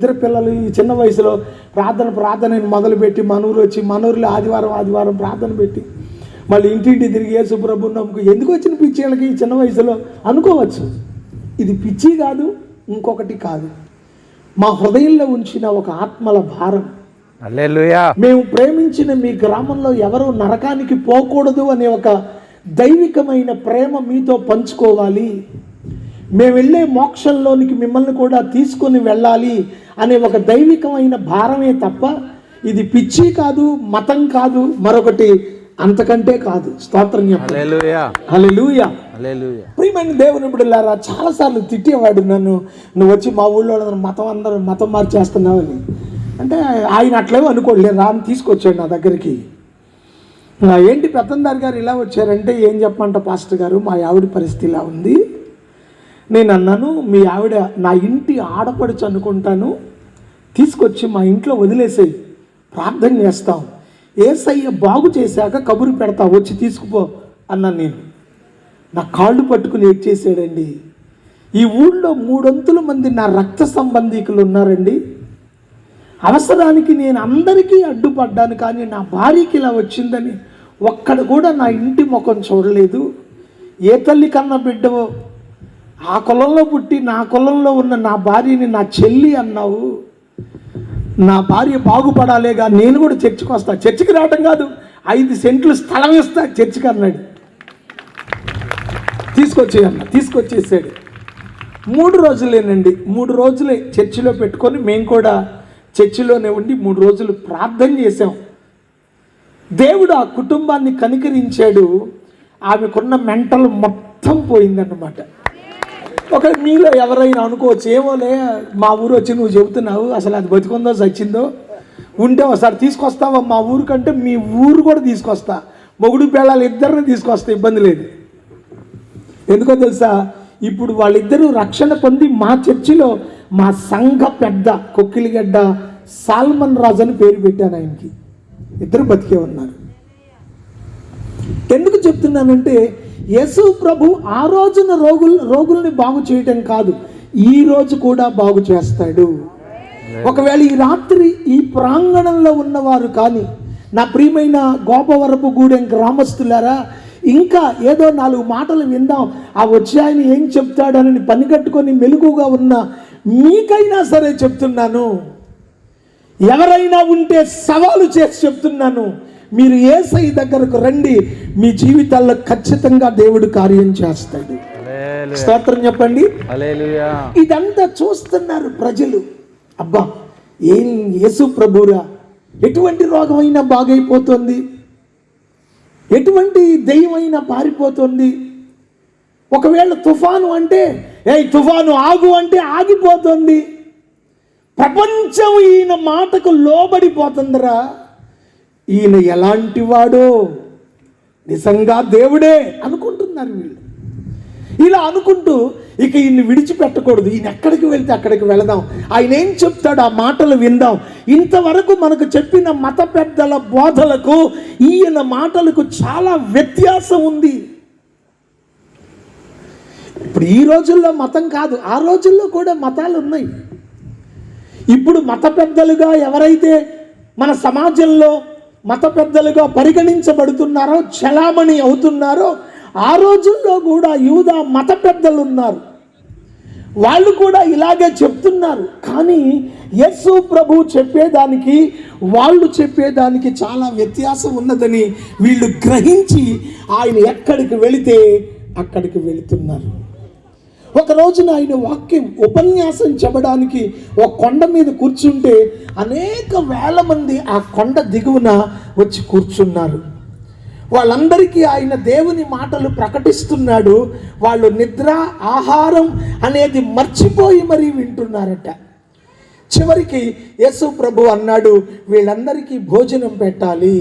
2 పిల్లలు ఈ చిన్న వయసులో ప్రార్థన మొదలుపెట్టి మన ఊరు వచ్చి మన ఊరిలో ఆదివారం ప్రార్థన పెట్టి మళ్ళీ ఇంటింటి తిరిగి యేసు ప్రభువుని నమ్ముకు ఎందుకు వచ్చిన పిచ్చి వాళ్ళకి ఈ చిన్న వయసులో అనుకోవచ్చు. ఇది పిచ్చి కాదు, ఇంకొకటి కాదు, మా హృదయంలో ఉంచిన ఒక ఆత్మల భారం. హల్లెలూయా. మేము ప్రేమించిన మీ గ్రామంలో ఎవరు నరకానికి పోకూడదు అనే ఒక దైవికమైన ప్రేమ మీతో పంచుకోవాలి, మేము వెళ్ళే మోక్షంలోనికి మిమ్మల్ని కూడా తీసుకొని వెళ్ళాలి అనే ఒక దైవికమైన భారమే తప్ప ఇది పిచ్చి కాదు, మతం కాదు, మరొకటి అంతకంటే కాదు. స్తోత్రం చెప్పండి. హల్లెలూయా. హల్లెలూయా. హల్లెలూయా. ప్రియమైన దేవుని బిడ్డలారా, చాలాసార్లు తిట్టేవాడు నన్ను, నువ్వు వచ్చి మా ఊళ్ళో అందరూ మతం మార్చేస్తున్నావని. అంటే ఆయన అట్లేమో అనుకోలేదు, రాని తీసుకొచ్చాడు నా దగ్గరికి. ఏంటి పెత్తందారి గారు ఇలా వచ్చారంటే, ఏం చెప్పమంట పాస్టర్ గారు, మా ఆవిడ పరిస్థితి ఇలా ఉంది. నేను అన్నాను, మీ ఆవిడ నా ఇంటి ఆడపడుచు అనుకుంటాను, తీసుకొచ్చి మా ఇంట్లో వదిలేసేయి, ప్రార్థన చేస్తాం, యేసయ్య బాగు చేశాక కబురు పెడతా, వచ్చి తీసుకుపో అన్నాను. నేను నా కాళ్ళు పట్టుకుని ఏడ్చేసాడండి. ఈ ఊళ్ళో 300 మంది నా రక్త సంబంధికులు ఉన్నారండి. అవసరానికి నేను అందరికీ అడ్డుపడ్డాను, కానీ నా భార్యకి ఇలా వచ్చిందని ఒక్కడు కూడా నా ఇంటి ముఖం చూడలేదు. ఏ తల్లి కన్నా బిడ్డవో, ఆ కులంలో పుట్టి నా కులంలో ఉన్న నా భార్యని నా చెల్లి అన్నావు, నా భార్య బాగుపడాలేగా, నేను కూడా చర్చికి వస్తా, చర్చికి రావటం కాదు 5 సెంట్లు స్థలం ఇస్తా చర్చికి అన్నాడు. తీసుకొచ్చేసాడు. 3 రోజులేనండి, 3 రోజులే చర్చిలో పెట్టుకొని మేము కూడా చర్చిలోనే ఉండి 3 రోజులు ప్రార్థన చేశాం. దేవుడు ఆ కుటుంబాన్ని కనికరించాడు. ఆమెకున్న మెంటల్ మొత్తం పోయిందన్నమాట. ఒక మీలో ఎవరైనా అనుకోవచ్చు, ఏమోలే మా ఊరు వచ్చి నువ్వు చెబుతున్నావు, అసలు అది బతికుందో చచ్చిందో, ఉంటే ఒకసారి తీసుకొస్తావా మా ఊరు కంటే మీ ఊరు కూడా తీసుకొస్తా, మొగుడు పిల్లలు ఇద్దరిని తీసుకొస్తా, ఇబ్బంది లేదు. ఎందుకో తెలుసా, ఇప్పుడు వాళ్ళిద్దరూ రక్షణ పొంది మా చర్చిలో మా సంఘ పెద్ద కొక్కిలిగడ్డ సాల్మన్ రాజు అని పేరు పెట్టాను ఆయనకి. ఇద్దరు బతికే ఉన్నారు. ఎందుకు చెప్తున్నానంటే యేసు ప్రభు ఆ రోజున రోగుల్ని బాగు చేయటం కాదు, ఈ రోజు కూడా బాగు చేస్తాడు. ఒకవేళ ఈ రాత్రి ఈ ప్రాంగణంలో ఉన్నవారు కానీ, నా ప్రియమైన గోపవరపుగూడెం గ్రామస్తులారా, ఇంకా ఏదో 4 మాటలు విందాం, ఆ వచ్చి ఆయన ఏం చెప్తాడని పని కట్టుకొని మెలుగుగా ఉన్న మీకైనా సరే చెప్తున్నాను, ఎవరైనా ఉంటే సవాలు చేసి చెప్తున్నాను, మీరు యేసయ్య దగ్గరకు రండి, మీ జీవితాల్లో ఖచ్చితంగా దేవుడు కార్యం చేస్తాడు. స్తోత్రం చెప్పండి. ఇదంతా చూస్తున్నారు ప్రజలు. అబ్బా, ఏం యేసు ప్రభురా, ఎటువంటి రోగమైనా బాగైపోతుంది, ఎటువంటి దెయ్యమైనా పారిపోతుంది. ఒకవేళ తుఫాను అంటే, ఏయ్ తుఫాను ఆగు అంటే ఆగిపోతుంది. ప్రపంచం ఈయన మాటకు లోబడిపోతుందిరా. ఈయన ఎలాంటి వాడో, నిజంగా దేవుడే అనుకుంటున్నారు వీళ్ళు. ఇలా అనుకుంటూ ఇక ఈయన్ని విడిచిపెట్టకూడదు, ఈయన ఎక్కడికి వెళ్తే అక్కడికి వెళదాం, ఆయన ఏం చెప్తాడు ఆ మాటలు విందాం. ఇంతవరకు మనకు చెప్పిన మత పెద్దల బోధలకు ఈయన మాటలకు చాలా వ్యత్యాసం ఉంది. ఇప్పుడు ఈ రోజుల్లో మతం కాదు, ఆ రోజుల్లో కూడా మతాలు ఉన్నాయి. ఇప్పుడు మత పెద్దలుగా ఎవరైతే మన సమాజంలో మత పెద్దలుగా పరిగణించబడుతున్నారో, చలామణి అవుతున్నారో, ఆ రోజుల్లో కూడా యూదా మత పెద్దలు ఉన్నారు. వాళ్ళు కూడా ఇలాగే చెప్తున్నారు. కానీ యేసు ప్రభు చెప్పేదానికి వాళ్ళు చెప్పేదానికి చాలా వ్యత్యాసం ఉన్నదని వీళ్ళు గ్రహించి ఆయన ఎక్కడికి వెళితే అక్కడికి వెళుతున్నారు. ఒక రోజున ఆయన వాక్యం ఉపన్యాసం చెప్పడానికి ఒక కొండ మీద కూర్చుంటే అనేక వేల మంది ఆ కొండ దిగువన వచ్చి కూర్చున్నారు. వాళ్ళందరికీ ఆయన దేవుని మాటలు ప్రకటిస్తున్నాడు. వాళ్ళు నిద్ర, ఆహారం అనేది మర్చిపోయి మరీ వింటున్నారట. చివరికి యేసు ప్రభు అన్నాడు, వీళ్ళందరికీ భోజనం పెట్టాలి.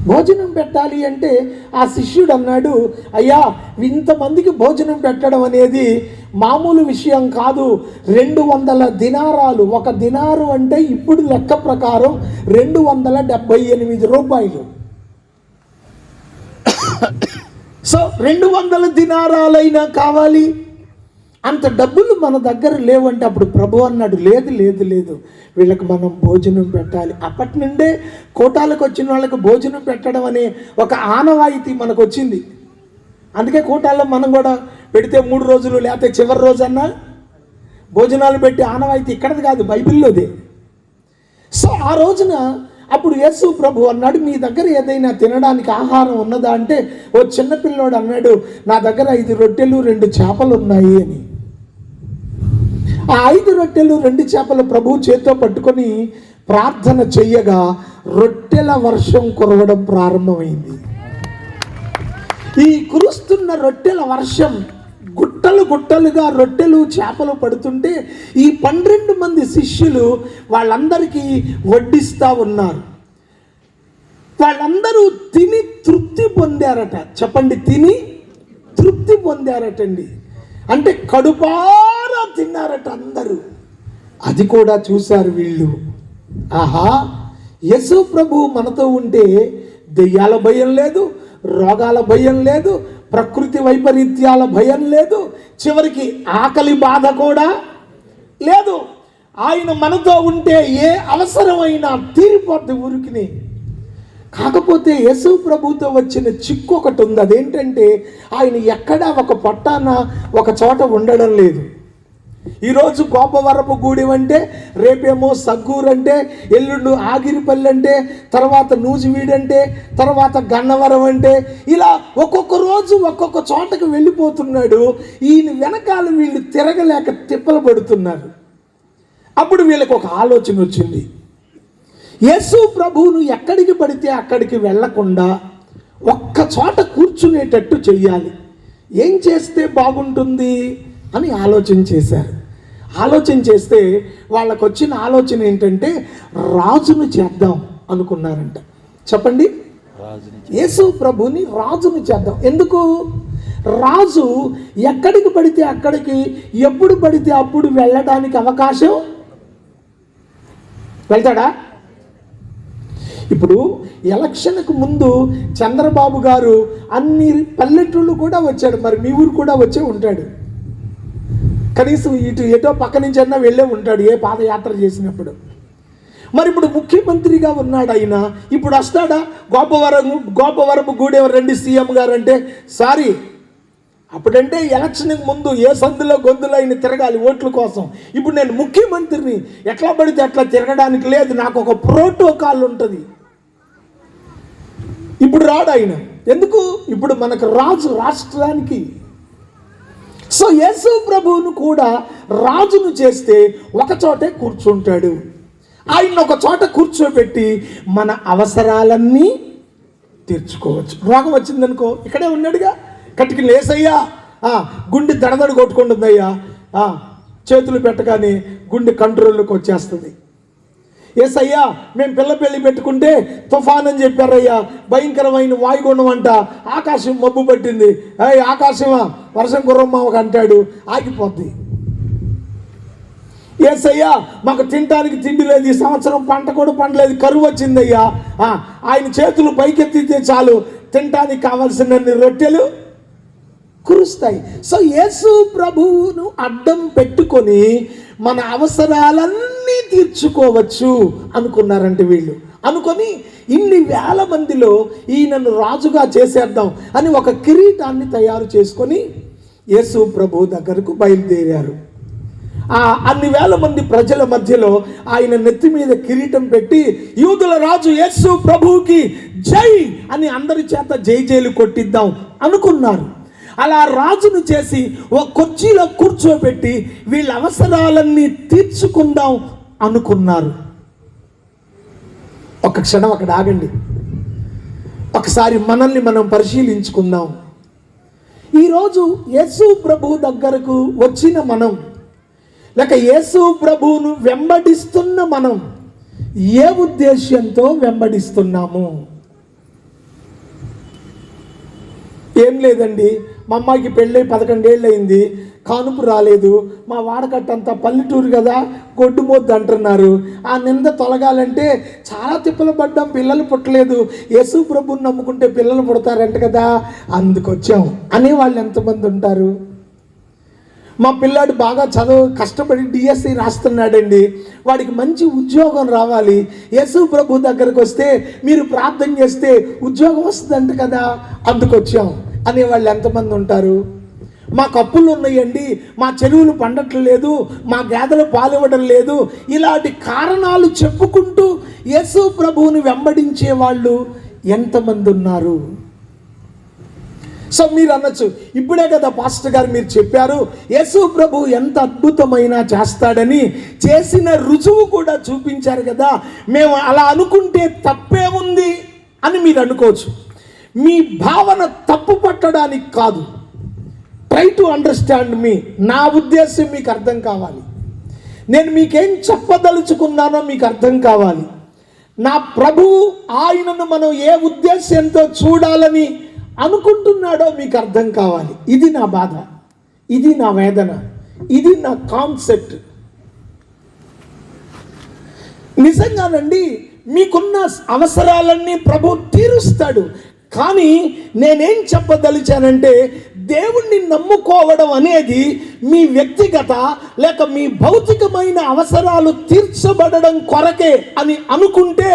భోజనం పెట్టాలి అంటే ఆ శిష్యుడు అన్నాడు, అయ్యా, ఇంతమందికి భోజనం పెట్టడం అనేది మామూలు విషయం కాదు. 200 దినారాలు, 1 దినారు అంటే ఇప్పుడు లెక్క ప్రకారం 278 రూపాయలు. సో 200 దినారాలైనా కావాలి, అంత డబ్బులు మన దగ్గర లేవంటే అప్పుడు ప్రభు అన్నాడు, లేదు లేదు లేదు, వీళ్ళకి మనం భోజనం పెట్టాలి. అప్పటి నుండే కోటాలకు వచ్చిన వాళ్ళకి భోజనం పెట్టడం అనే ఒక ఆనవాయితీ మనకు వచ్చింది. అందుకే కోటాల్లో మనం కూడా పెడితే 3 రోజులు లేకపోతే చివరి రోజన్నా భోజనాలు పెట్టి ఆనవాయితీ ఇక్కడది కాదు, బైబిల్లోదే. సో ఆ రోజున అప్పుడు యేసు ప్రభు అన్నాడు, మీ దగ్గర ఏదైనా తినడానికి ఆహారం ఉన్నదా అంటే ఓ చిన్నపిల్లోడు అన్నాడు, నా దగ్గర 5 రొట్టెలు 2 చేపలు ఉన్నాయి అని. ఆ 5 రొట్టెలు 2 చేపలు ప్రభు చేతితో పట్టుకొని ప్రార్థన చెయ్యగా రొట్టెల వర్షం కురవడం ప్రారంభమైంది. ఈ కురుస్తున్న రొట్టెల వర్షం గుట్టలు గుట్టలుగా రొట్టెలు చేపలు పడుతుంటే ఈ 12 మంది శిష్యులు వాళ్ళందరికీ వడ్డిస్తూ ఉన్నారు. వాళ్ళందరూ తిని తృప్తి పొందారట. చెప్పండి, తిని తృప్తి పొందారటండి. అంటే కడుపారా తిన్నారట అందరూ. అది కూడా చూశారు వీళ్ళు. ఆహా, యేసు ప్రభు మనతో ఉంటే దెయ్యాల భయం లేదు, రోగాల భయం లేదు, ప్రకృతి వైపరీత్యాల భయం లేదు, చివరికి ఆకలి బాధ కూడా లేదు. ఆయన మనతో ఉంటే ఏ అవసరమైనా తీరిపోద్ది ఊరికిని. కాకపోతే యేసు ప్రభుతో వచ్చిన చిక్కు ఒకటి ఉంది. అదేంటంటే ఆయన ఎక్కడా ఒక పొట్టాన ఒక చోట ఉండడం లేదు. ఈరోజు గోపవరపుగూడెం అంటే, రేపేమో సగ్గూరు అంటే, ఎల్లుండు ఆగిరిపల్లి అంటే, తర్వాత నూజివీడు అంటే, తర్వాత గన్నవరం అంటే, ఇలా ఒక్కొక్క రోజు ఒక్కొక్క చోటకు వెళ్ళిపోతున్నాడు. ఈయన వెనకాల వీళ్ళు తిరగలేక తిప్పలు పడుతున్నారు. అప్పుడు వీళ్ళకి ఒక ఆలోచన వచ్చింది, యేసు ప్రభువును ఎక్కడికి పడితే అక్కడికి వెళ్లకుండా ఒక్క చోట కూర్చునేటట్టు చెయ్యాలి. ఏం చేస్తే బాగుంటుంది అని ఆలోచన చేశారు. ఆలోచన చేస్తే వాళ్ళకు వచ్చిన ఆలోచన ఏంటంటే రాజును చేద్దాం అనుకున్నారంట. చెప్పండి, యేసు ప్రభుని రాజును చేద్దాం. ఎందుకు? రాజు ఎక్కడికి పడితే అక్కడికి ఎప్పుడు పడితే అప్పుడు వెళ్ళడానికి అవకాశం వెళ్తాడా? ఇప్పుడు ఎలక్షన్కు ముందు చంద్రబాబు గారు అన్ని పల్లెటూళ్ళు కూడా వచ్చాడు, మరి మీ ఊరు కూడా వచ్చే ఉంటాడు, కనీసం ఇటు ఎటో పక్క నుంచి అన్నా వెళ్ళే ఉంటాడు ఏ పాదయాత్ర చేసినప్పుడు. మరి ఇప్పుడు ముఖ్యమంత్రిగా ఉన్నాడు ఆయన, ఇప్పుడు వస్తాడా? గోపవరపు గూడెవరు రండి సీఎం గారు అంటే సారీ, అప్పుడంటే ఎలక్షన్కి ముందు ఏ సందులో గొంతులో ఆయన తిరగాలి ఓట్ల కోసం. ఇప్పుడు నేను ముఖ్యమంత్రిని, ఎట్లా పడితే అట్లా తిరగడానికి లేదు, నాకు ఒక ప్రోటోకాల్ ఉంటుంది. ఇప్పుడు రాడు ఆయన, ఎందుకు? ఇప్పుడు మనకు రాజు రాష్ట్రానికి. సో యేసు ప్రభువును కూడా రాజును చేస్తే ఒక చోటే కూర్చుంటాడు. ఆయన ఒక చోట కూర్చోబెట్టి మన అవసరాలన్నీ తీర్చుకోవచ్చు. రోగం వచ్చిందనుకో, ఇక్కడే ఉన్నాడుగా, కట్టికి లేసయ్యా, గుండె దడదడ కొట్టుకుంటుందయ్యా, చేతులు పెట్టగానే గుండె కంట్రోల్లోకి వచ్చేస్తుంది. ఏసయ్యా మేము పిల్ల పెళ్ళి పెట్టుకుంటే తుఫాన్ అని చెప్పారయ్యా, భయంకరమైన వాయుగుండం అంట, ఆకాశం మబ్బు పట్టింది, ఆకాశమా వర్షం కుర్రమ్మ ఒక అంటాడు, ఆగిపోద్ది. ఏసయ్యా మాకు తినడానికి తిండి లేదు, ఈ సంవత్సరం పంట కూడా పండలేదు, కరువు వచ్చిందయ్యా, ఆయన చేతులు పైకెత్తితే చాలు తినడానికి కావాల్సినన్ని రొట్టెలు కురుస్తాయి. సో యేసు ప్రభువును అడ్డం పెట్టుకొని మన అవసరాలన్నీ తీర్చుకోవచ్చు అనుకున్నారంటే వీళ్ళు. అనుకొని ఇన్ని వేల మందిలో ఈయనను రాజుగా చేసేద్దాం అని ఒక కిరీటాన్ని తయారు చేసుకొని యేసు ప్రభు దగ్గరకు బయలుదేరారు. అన్ని వేల మంది ప్రజల మధ్యలో ఆయన నెత్తి మీద కిరీటం పెట్టి యూదుల రాజు యేసు ప్రభువుకి జై అని అందరి చేత జై జైలు కొట్టిద్దాం అనుకున్నారు. అలా రాజును చేసి ఒక కుర్చీలో కూర్చోబెట్టి వీళ్ళ అవసరాలన్నీ తీర్చుకుందాం అనుకున్నారు. ఒక క్షణం అక్కడ ఆగండి, ఒకసారి మనల్ని మనం పరిశీలించుకుందాం. ఈరోజు యేసు ప్రభు దగ్గరకు వచ్చిన మనం, లేక యేసు ప్రభువును వెంబడిస్తున్న మనం ఏ ఉద్దేశ్యంతో వెంబడిస్తున్నాము? ఏం లేదండి, మా అమ్మాయికి పెళ్ళై 11 ఏళ్ళు అయింది, కానుపు రాలేదు, మా వాడకట్టంతా పల్లెటూరు కదా గొడ్డుమొద్దు అంటున్నారు, ఆ నింద తొలగాలంటే చాలా తిప్పలు పడ్డాం, పిల్లలు పుట్టలేదు, యేసు ప్రభువుని నమ్ముకుంటే పిల్లలు పుడతారంట కదా అందుకొచ్చాం అనేవాళ్ళు ఎంతమంది ఉంటారు? మా పిల్లాడు బాగా కష్టపడి డిఎస్సి రాస్తున్నాడండి, వాడికి మంచి ఉద్యోగం రావాలి, యేసు ప్రభు దగ్గరకు వస్తే మీరు ప్రార్థన చేస్తే ఉద్యోగం వస్తుందంట కదా అందుకొచ్చాం అనేవాళ్ళు ఎంతమంది ఉంటారు? మాకు అప్పులు ఉన్నాయండి, మా చెరువులు పండట్లేదు, మా గేదెలు పాలివ్వడం లేదు, ఇలాంటి కారణాలు చెప్పుకుంటూ యేసు ప్రభువుని వెంబడించే వాళ్ళు ఎంతమంది ఉన్నారు? సో మీరు అనొచ్చు, ఇప్పుడే కదా పాస్టర్ గారు మీరు చెప్పారు యేసు ప్రభు ఎంత అద్భుతమైన చేస్తాడని, చేసిన రుజువు కూడా చూపించారు కదా, మేము అలా అనుకుంటే తప్పేముంది అని మీరు అనుకోవచ్చు. మీ భావన తప్పు పట్టడానికి కాదు, ట్రై టు అండర్స్టాండ్ మీ. నా ఉద్దేశం మీకు అర్థం కావాలి, నేను మీకేం చెప్పదలుచుకున్నానో మీకు అర్థం కావాలి. నా ప్రభువు ఆయనను మనం ఏ ఉద్దేశంతో చూడాలని అనుకుంటున్నాడో మీకు అర్థం కావాలి. ఇది నా బాధ, ఇది నా వేదన, ఇది నా కాన్సెప్ట్. నిజంగానండి మీకున్న అవసరాలన్నీ ప్రభు తీరుస్తాడు. కానీ నేనేం చెప్పదలిచానంటే, దేవుణ్ణి నమ్ముకోవడం అనేది మీ వ్యక్తిగత లేక మీ భౌతికమైన అవసరాలు తీర్చబడడం కొరకే అని అనుకుంటే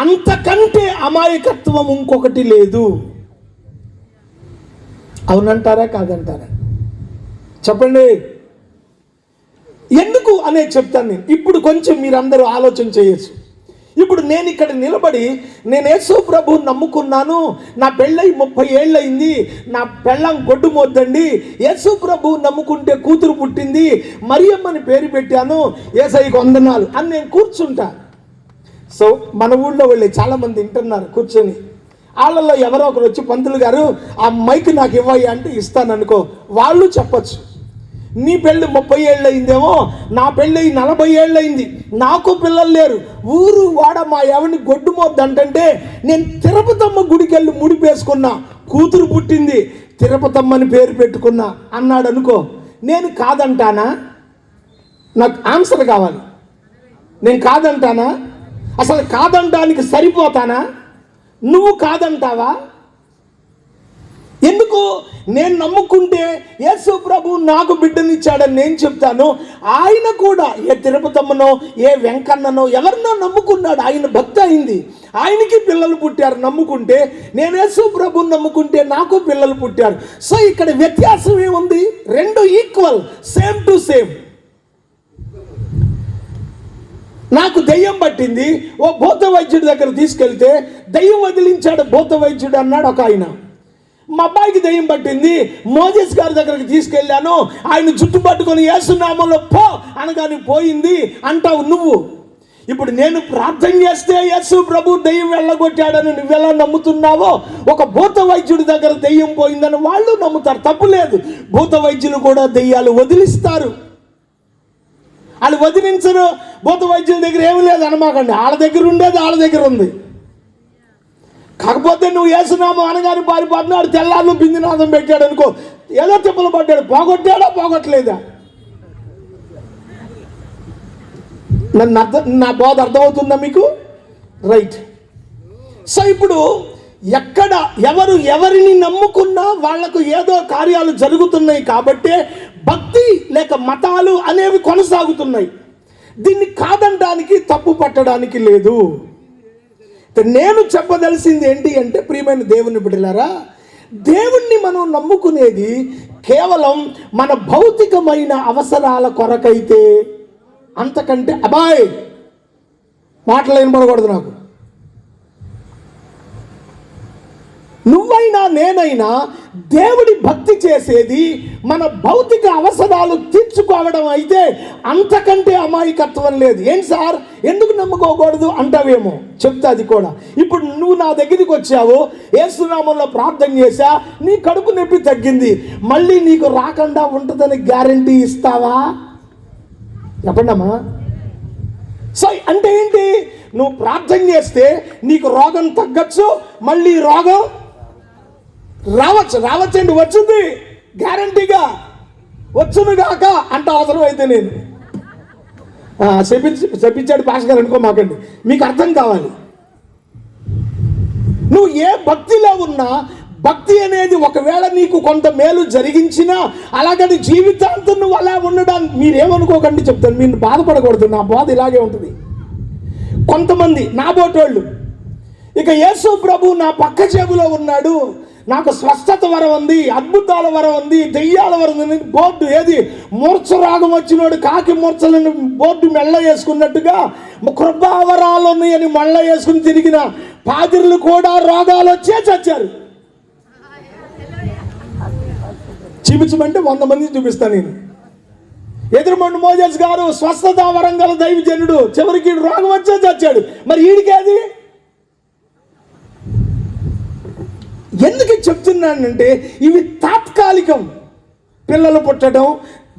అంతకంటే అమాయకత్వం ఇంకొకటి లేదు. అవునంటారా కాదంటారా చెప్పండి? ఎందుకు అనే చెప్తాను నేను. ఇప్పుడు కొంచెం మీరందరూ ఆలోచన చేయొచ్చు. ఇప్పుడు నేను ఇక్కడ నిలబడి నేను యేసు ప్రభువుని నమ్ముకున్నాను, నా పెళ్ళై 30 ఏళ్ళు అయింది, నా పెళ్ళం గొడ్డు మోద్దండి, యేసు ప్రభువుని నమ్ముకుంటే కూతురు పుట్టింది, మరియమ్మని పేరు పెట్టాను, యేసయ్యకు వందనాలు అని నేను కూర్చుంటా. సో మన ఊళ్ళో వెళ్ళి చాలామంది వింటున్నారు కూర్చొని, వాళ్ళల్లో ఎవరో ఒకరు వచ్చి పంతులు గారు ఆ మైక్ నాకు ఇవ్వయ్యా అంటే ఇస్తాననుకో, వాళ్ళు చెప్పచ్చు నీ పెళ్ళి 30 ఏళ్ళు అయిందేమో, నా పెళ్ళి 40 ఏళ్ళు అయింది, నాకు పిల్లలు లేరు, ఊరు వాడ మా ఎవరిని గొడ్డు మోద్దంటే నేను తిరుపతమ్మ గుడికి వెళ్ళి ముడిపేసుకున్నా, కూతురు పుట్టింది, తిరుపతమ్మని పేరు పెట్టుకున్నా అన్నాడు అనుకో, నేను కాదంటానా? నాకు ఆన్సర్ కావాలి. నేను కాదంటానా? అసలు కాదంటానికి సరిపోతానా? నువ్వు కాదంటావా? ఎందుకు? నేను నమ్ముకుంటే యేసు ప్రభు నాకు బిడ్డనిచ్చాడని నేను చెప్తాను. ఆయన కూడా ఏ తిరుపతమ్మనో ఏ వెంకన్ననో ఎవరినో నమ్ముకున్నాడు, ఆయన భక్తి అయింది, ఆయనకి పిల్లలు పుట్టారు. నమ్ముకుంటే నేను యేసు ప్రభుని నమ్ముకుంటే నాకు పిల్లలు పుట్టారు. సో ఇక్కడ వ్యత్యాసం ఏముంది? రెండు ఈక్వల్, సేమ్ టు సేమ్. నాకు దెయ్యం పట్టింది, ఓ భూత వైద్యుడి దగ్గర తీసుకెళ్తే దెయ్యం వదిలించాడు భూత వైద్యుడు అన్నాడు ఒక ఆయన. మా అబ్బాయికి దెయ్యం పట్టింది, మోజెస్ గారి దగ్గరికి తీసుకెళ్ళాను, ఆయన జుట్టు పట్టుకొని యేసునామంలో పో అనగానే పోయింది అంటావు నువ్వు. ఇప్పుడు నేను ప్రార్థన చేస్తే యేసు ప్రభు దెయ్యం వెళ్ళగొట్టాడని నువ్వెలా నమ్ముతున్నావో, ఒక భూత వైద్యుడి దగ్గర దెయ్యం పోయిందని వాళ్ళు నమ్ముతారు. తప్పు లేదు, భూత వైద్యులు కూడా దెయ్యాలు వదిలిస్తారు. వాళ్ళు వదిలించరు. భూత వైద్యుల దగ్గర ఏమి లేదు అనమాకండి, వాళ్ళ దగ్గర ఉండేది వాళ్ళ దగ్గర ఉంది. కాకపోతే నువ్వు యేసునామం అనగానే పారిపోతున్నాడు, తెల్లారు బిందునాదం పెట్టాడు అనుకో, ఏదో తిప్పలు పడ్డాడు, పోగొట్టాడా పోగొట్టలేదా? నా బోధ అర్థమవుతుందా మీకు? రైట్. సో ఇప్పుడు ఎక్కడ ఎవరు ఎవరిని నమ్ముకున్నా వాళ్లకు ఏదో కార్యాలు జరుగుతున్నాయి కాబట్టి భక్తి లేక మతాలు అనేవి కొనసాగుతున్నాయి. దీన్ని కాదనడానికి, తప్పు పట్టడానికి లేదు. నేను చెప్పదలసింది ఏంటి అంటే, ప్రియమైన దేవుని బిడ్డలారా, దేవుణ్ణి మనం నమ్ముకునేది కేవలం మన భౌతికమైన అవసరాల కొరకైతే, అంతకంటే అబ్బాయి మాటలు వినపడకూడదు నాకు. నువ్వైనా నేనైనా దేవుడి భక్తి చేసేది మన భౌతిక అవసరాలు తీర్చుకోవడం అయితే అంతకంటే అమాయకత్వం లేదు. ఏం సార్ ఎందుకు నమ్ముకోకూడదు అంటావేమో, చెప్తా అది కూడా. ఇప్పుడు నువ్వు నా దగ్గరికి వచ్చావు, యేసునామంలో ప్రార్థన చేశా, నీ కడుపు నొప్పి తగ్గింది, మళ్ళీ నీకు రాకుండా ఉంటుందని గ్యారంటీ ఇస్తావా? చెప్పండమ్మా. సో అంటే ఏంటి? నువ్వు ప్రార్థన చేస్తే నీకు రోగం తగ్గచ్చు, మళ్ళీ రోగం రావచ్చండి, వచ్చింది గ్యారంటీగా, వచ్చునుగాక అంట. అవసరం అయితే నేను చెప్పించాడు పాస్ గారు అనుకో మాకండి, మీకు అర్థం కావాలి. నువ్వు ఏ భక్తిలో ఉన్నా, భక్తి అనేది ఒకవేళ నీకు కొంత మేలు జరిగించినా అలాగని జీవితాంతం నువ్వు అలా ఉండడానికి మీరేమనుకోకండి, చెప్తాను, మీరు బాధపడకూడదు. నా బాధ ఇలాగే ఉంటుంది. కొంతమంది నా బోటోళ్ళు, ఇక యేసు ప్రభు నా పక్క జేబులో ఉన్నాడు, నాకు స్వస్థత వరం ఉంది, అద్భుతాల వరం ఉంది, దెయ్యాల వరం ఉంది, బోర్డు ఏది మూర్ఛరాగం వచ్చినోడు కాకి మూర్ఛలను బోర్డు మెళ్ళ వేసుకున్నట్టుగా కృపావరాలు ఉన్నాయని మళ్ళ వేసుకుని తిరిగిన పాదిరులు కూడా రోగాలు వచ్చే చచ్చారు. చూపించమంటే 100 మందిని చూపిస్తాను నేను. ఎదురుమండు మోజెస్ గారు స్వస్థత వరంగల దైవజనుడు, చివరికి రోగం వచ్చే చచ్చాడు. మరి ఈడికేది? ఎందుకు చెప్తున్నానంటే ఇవి తాత్కాలికం. పిల్లలు పుట్టడం,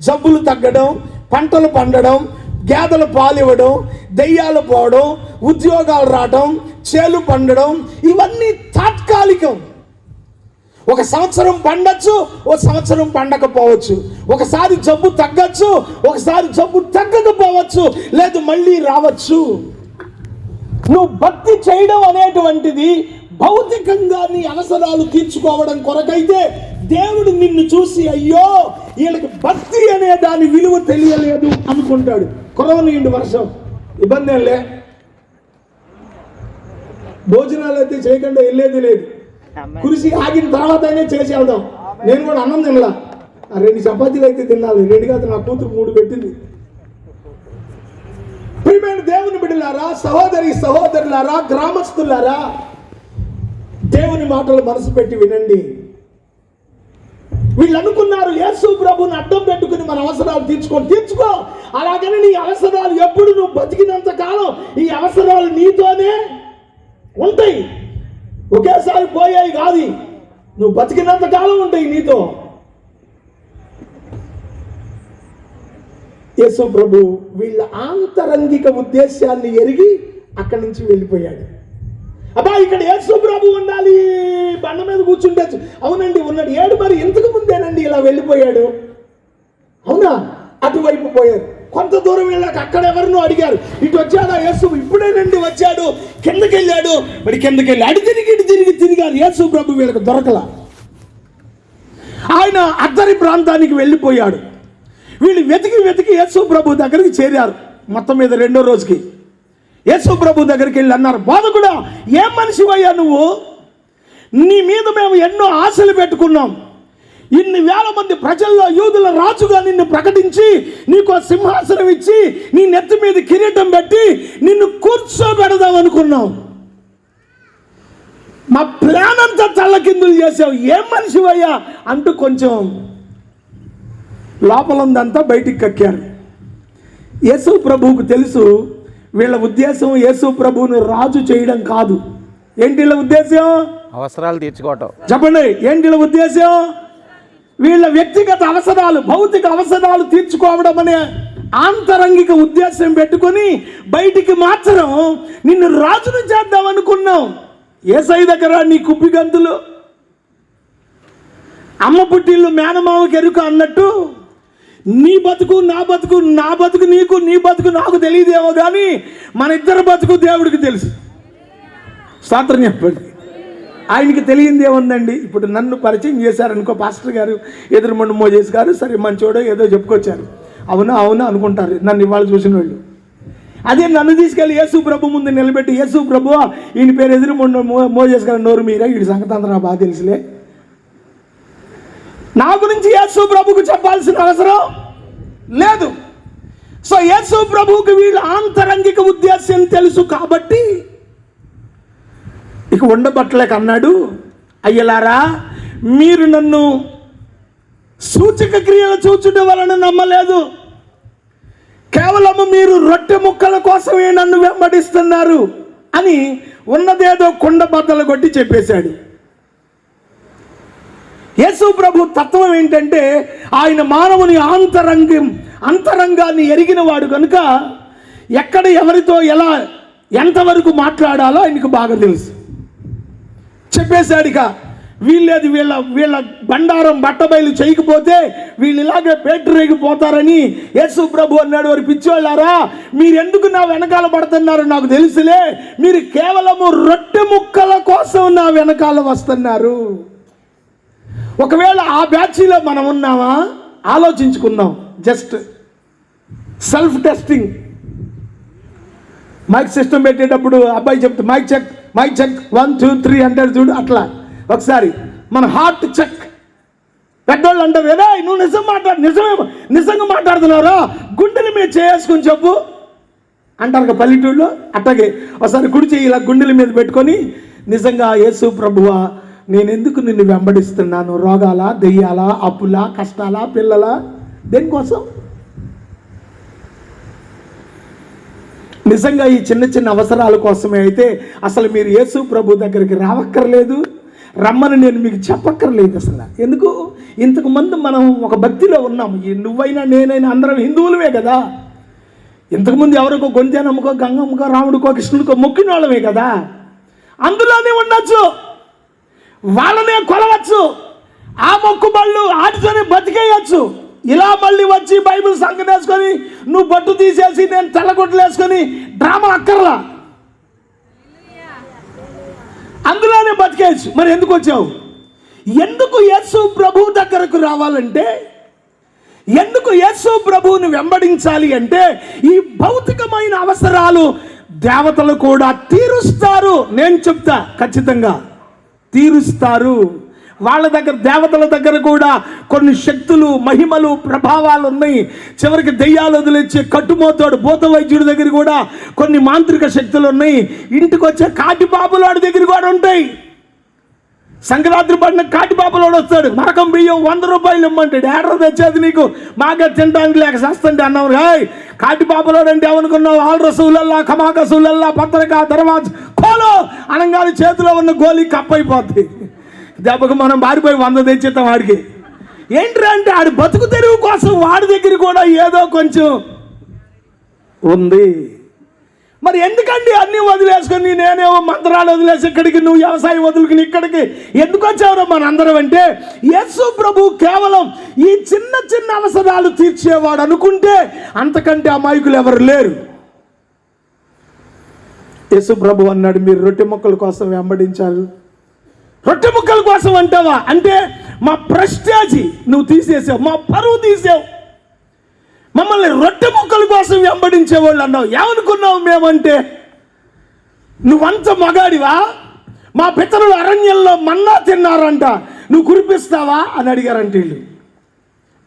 జబ్బులు తగ్గడం, పంటలు పండడం, గేదెలు పాలు ఇవ్వడం, దెయ్యాలు పోవడం, ఉద్యోగాలు రావడం, చేలు పండడం, ఇవన్నీ తాత్కాలికం. ఒక సంవత్సరం పండొచ్చు, ఒక సంవత్సరం పండకపోవచ్చు, ఒకసారి జబ్బు తగ్గచ్చు, ఒకసారి జబ్బు తగ్గకపోవచ్చు, లేదు మళ్ళీ రావచ్చు. నువ్వు భక్తి చేయడం అనేటువంటిది భౌతికంగా నీ అవసరాలు తీర్చుకోవడం కొరకైతే దేవుడు నిన్ను చూసి అయ్యో వీళ్ళకి భక్తి అనే దాని విలువ తెలియలేదు అనుకుంటాడు. కురవనీయండి వర్షం, ఇబ్బంది ఏం లే, భోజనాలు అయితే చేయకుండా వెళ్ళేది లేదు, కురిసి ఆగిన తర్వాత అయినా చేసి వెళ్దాం. నేను కూడా అన్నం తినలా, 2 చపాతీలు అయితే తినాలి, 2 కాదు, నా కూతురు 3 పెట్టింది. ప్రియమైన దేవుని బిడ్డలారా, సహోదరి సహోదరులారా, గ్రామస్తులారా, దేవుని మాటలు మనసు పెట్టి వినండి. వీళ్ళు అనుకున్నారు యేసు ప్రభుని అడ్డం పెట్టుకుని మన అవసరాలు తీర్చుకో. అలాగని నీ అవసరాలు ఎప్పుడు నువ్వు బతికినంత కాలం ఈ అవసరాలు నీతోనే ఉంటాయి, ఒకేసారి పోయాయి కాదు, నువ్వు బతికినంత కాలం ఉంటాయి నీతో. యేసు ప్రభు వీళ్ళ ఆంతరంగిక ఉద్దేశాన్ని ఎరిగి అక్కడి నుంచి వెళ్ళిపోయాడు. అబ్బా ఇక్కడ యేసు ప్రభు ఉండాలి, బండ మీద కూర్చుంటే అవునండి ఉన్నాడు, ఏడు మరి ఇంతకు ముందేనండి ఇలా వెళ్ళిపోయాడు. అవునా, అటువైపు పోయారు. కొంత దూరం వెళ్ళాక అక్కడ ఎవరినో అడిగారు, ఇటు వచ్చాడా యేసు, ఇప్పుడేనండి వచ్చాడు, కిందకి వెళ్ళాడు. మరి కిందకి వెళ్ళి అడి తిరిగి ఇటు తిరిగి తిరిగారు, యేసు ప్రభు వీళ్ళకి దొరకల. ఆయన అద్దరి ప్రాంతానికి వెళ్ళిపోయాడు. వీళ్ళు వెతికి వెతికి యేసు ప్రభు దగ్గరికి చేరారు. మొత్తం మీద రెండో రోజుకి యేసు ప్రభు దగ్గరికి వెళ్ళి అన్నారు, బోధకుడా, ఏం మనిషివయ్యా నువ్వు, నీ మీద మేము ఎన్నో ఆశలు పెట్టుకున్నాం, ఇన్ని వేల మంది ప్రజల్లో యూదుల రాజుగా నిన్ను ప్రకటించి నీకు సింహాసనం ఇచ్చి నీ నెత్తి మీద కిరీటం పెట్టి నిన్ను కూర్చోబెడదాం అనుకున్నాం, మా ప్లాన్ అంతా తల్లకిందులు చేసావు, ఏం మనిషివయ్యా అంటూ కొంచెం లోపలందంతా బయటికి కక్కారు. యేసు ప్రభువుకు తెలుసు వీళ్ళ ఉద్దేశం యేసు ప్రభువును రాజు చేయడం కాదు. ఏంటి వీళ్ళ ఉద్దేశం? అవసరాలు తీర్చుకోవటం. చెప్పండి, ఏంటి వీళ్ళ ఉద్దేశం? వీళ్ళ వ్యక్తిగత అవసరాలు, భౌతిక అవసరాలు తీర్చుకోవడం అనే ఆంతరంగిక ఉద్దేశం పెట్టుకొని బయటికి మాత్రం నిన్ను రాజును చేద్దాం అనుకున్నాం. యేసయ్య దగ్గర నీ కుప్పిగంతులు, అమ్మ పుట్టిల్లు మేనమావకి ఎరుక అన్నట్టు నీ బతుకు నా బతుకు, నా బతుకు నీకు, నీ బతుకు నాకు తెలియదేమో కానీ మన ఇద్దరు బతుకు దేవుడికి తెలుసు. స్తోత్రం చెప్పండి. ఆయనకి తెలియంది ఏముందండి? ఇప్పుడు నన్ను పరిచయం చేశారనుకో పాస్టర్ గారు, ఎదురుమండు మోజేస్ గారు, సరే మంచోడో ఏదో చెప్పుకొచ్చారు, అవునా అవునా అనుకుంటారు నన్ను ఇవాళ చూసిన వాళ్ళు. అదే నన్ను తీసుకెళ్ళి యేసు ప్రభు ముందు నిలబెట్టి, యేసు ప్రభు ఈయన పేరు ఎదురుమండు మోజేస్ గారు, నోరు మీరా, వీడి సంగతి అందరూ బాగా తెలుసులే, నా గురించి యేసు ప్రభుకు చెప్పాల్సిన అవసరం లేదు. సో యేసు ప్రభువుకి వీళ్ళ ఆంతరంగిక ఉద్దేశం తెలుసు కాబట్టి ఇక ఉండబట్టలేక అన్నాడు, అయ్యలారా, మీరు నన్ను సూచక క్రియలు చూచుట వలన నమ్మలేదు, కేవలము మీరు రొట్టె ముక్కల కోసమే నన్ను వెంబడిస్తున్నారు అని ఉన్నదేదో కుండ బద్దలు కొట్టి చెప్పేశాడు. యేసు ప్రభు తత్వం ఏంటంటే ఆయన మానవుని అంతరంగాన్ని ఎరిగిన వాడు కనుక ఎక్కడ ఎవరితో ఎలా ఎంతవరకు మాట్లాడాలో ఆయనకు బాగా తెలుసు. చెప్పేశాడు, ఇక వీళ్ళేది వీళ్ళ బండారం బట్టబయలు చేయకపోతే వీళ్ళు ఇలాగే పేటరేగిపోతారని యేసు ప్రభు అన్నాడు, వారు పిచ్చోళ్ళారా, మీరెందుకు నా వెనకాల పడుతున్నారో నాకు తెలుసులే, మీరు కేవలము రొట్టె ముక్కల కోసం నా వెనకాల వస్తున్నారు. ఒకవేళ ఆ బ్యాచ్లో మనం ఉన్నామా ఆలోచించుకుందాం. Just self testing. Mic system పెట్టేటప్పుడు అబ్బాయి చెప్తే మైక్ చెక్ 1 2 3 అంటారు చూడు, అట్లా ఒకసారి మన హార్ట్ చెక్. పెద్దోళ్ళు అంటారు కదా, నువ్వు నిజంగా మాట్లాడుతున్నారా, గుండెల మీద చేసుకుని చెప్పు అంటారు కదా పల్లెటూళ్ళు. అట్లాగే ఒకసారి కుడి చెయ్యి ఇలా గుండెల మీద పెట్టుకొని, నిజంగా యేసు ప్రభువా, నేను ఎందుకు నిన్ను వెంబడిస్తున్నాను, రోగాలా, దెయ్యాలా, అప్పులా, కష్టాలా, పిల్లలా, దేనికోసం? నిజంగా ఈ చిన్న చిన్న అవసరాల కోసమే అయితే అసలు మీరు యేసు ప్రభు దగ్గరికి రావక్కర్లేదు, రమ్మని నేను మీకు చెప్పక్కర్లేదు అసలు. ఎందుకు? ఇంతకుముందు మనం ఒక భక్తిలో ఉన్నాము, నువ్వైనా నేనైనా అందరం హిందువులమే కదా. ఇంతకుముందు ఎవరికో గొంతేనమ్మకో, గంగమ్మకో, రాముడికో, కృష్ణుడికో మొక్కిన వాళ్ళమే కదా. అందులోనే ఉండొచ్చు, వాళ్ళనే కొలవచ్చు, ఆ మొక్కుబళ్ళు ఆటితోనే బతికేయచ్చు. ఇలా మళ్ళీ వచ్చి బైబిల్ సంగతి వేసుకొని నువ్వు బట్టు తీసేసి నేను తెల్లగొడ్లు వేసుకొని డ్రామా అక్కర్లా, అందులోనే బతికేయచ్చు. మరి ఎందుకు వచ్చావు? ఎందుకు యేసు ప్రభు దగ్గరకు రావాలంటే, ఎందుకు యేసు ప్రభువుని వెంబడించాలి అంటే, ఈ భౌతికమైన అవసరాలు దేవతలు కూడా తీరుస్తారు. నేను చెప్తా, ఖచ్చితంగా తీరుస్తారు. వాళ్ళ దగ్గర, దేవతల దగ్గర కూడా కొన్ని శక్తులు, మహిమలు, ప్రభావాలు ఉన్నాయి. చివరికి దెయ్యాలు వదిలిచ్చే కట్టుమోతోడు భూత వైద్యుడి దగ్గర కూడా కొన్ని మాంత్రిక శక్తులు ఉన్నాయి. ఇంటికి వచ్చే కాటి బాబులాడి దగ్గర కూడా ఉంటాయి. సంక్రాంతి పండుగ కాటి బాబులోడు వస్తాడు, మరకం బియ్యం 100 రూపాయలు ఇమ్మంటాడు, ఏడ్ర తెచ్చేది నీకు మాగా తినడానికి లేక చేస్తుంటే అన్నావు. హాయ్, కాటి బాబులోడు అంటే ఏమనుకున్నావు? ఆల్ రసూలల్లా, కమాక సూలల్లా, పత్రిక దర్వాజ్ కోలో అనగానే చేతిలో ఉన్న గోలీ కప్పైపోద్ది. దెబ్బకు మనం మారిపోయి 100 తెచ్చేస్తాం వాడికి. ఏంట్రా అంటే ఆడి బతుకు తెరువు కోసం వాడి దగ్గర కూడా ఏదో కొంచెం ఉంది. మరి ఎందుకండి అన్నీ వదిలేసుకొని నేనేమో మంత్రాలు వదిలేసి ఇక్కడికి, నువ్వు వ్యవసాయం వదులుకుని ఇక్కడికి ఎందుకు వచ్చావురా మనందరం అంటే, యేసు ప్రభు కేవలం ఈ చిన్న చిన్న అవసరాలు తీర్చేవాడు అనుకుంటే అంతకంటే అమాయకులు ఎవరు లేరు. యేసు ప్రభు అన్నాడు, మీరు రొట్టె ముక్కల కోసం వెంబడించారు. రొట్టె ముక్కల కోసం అంటావా అంటే మా ప్రెస్టేజీ నువ్వు తీసేసావు, మా పరువు తీసావు, మమ్మల్ని రొట్టె ముక్కల కోసం వెంబడించేవాళ్ళు అన్నావు. ఏమనుకున్నావు మేమంటే? నువ్వంత మగాడివా? మా పితరులు అరణ్యంలో మన్నా తిన్నారంట, నువ్వు కురిపిస్తావా అని అడిగారంట వీళ్ళు.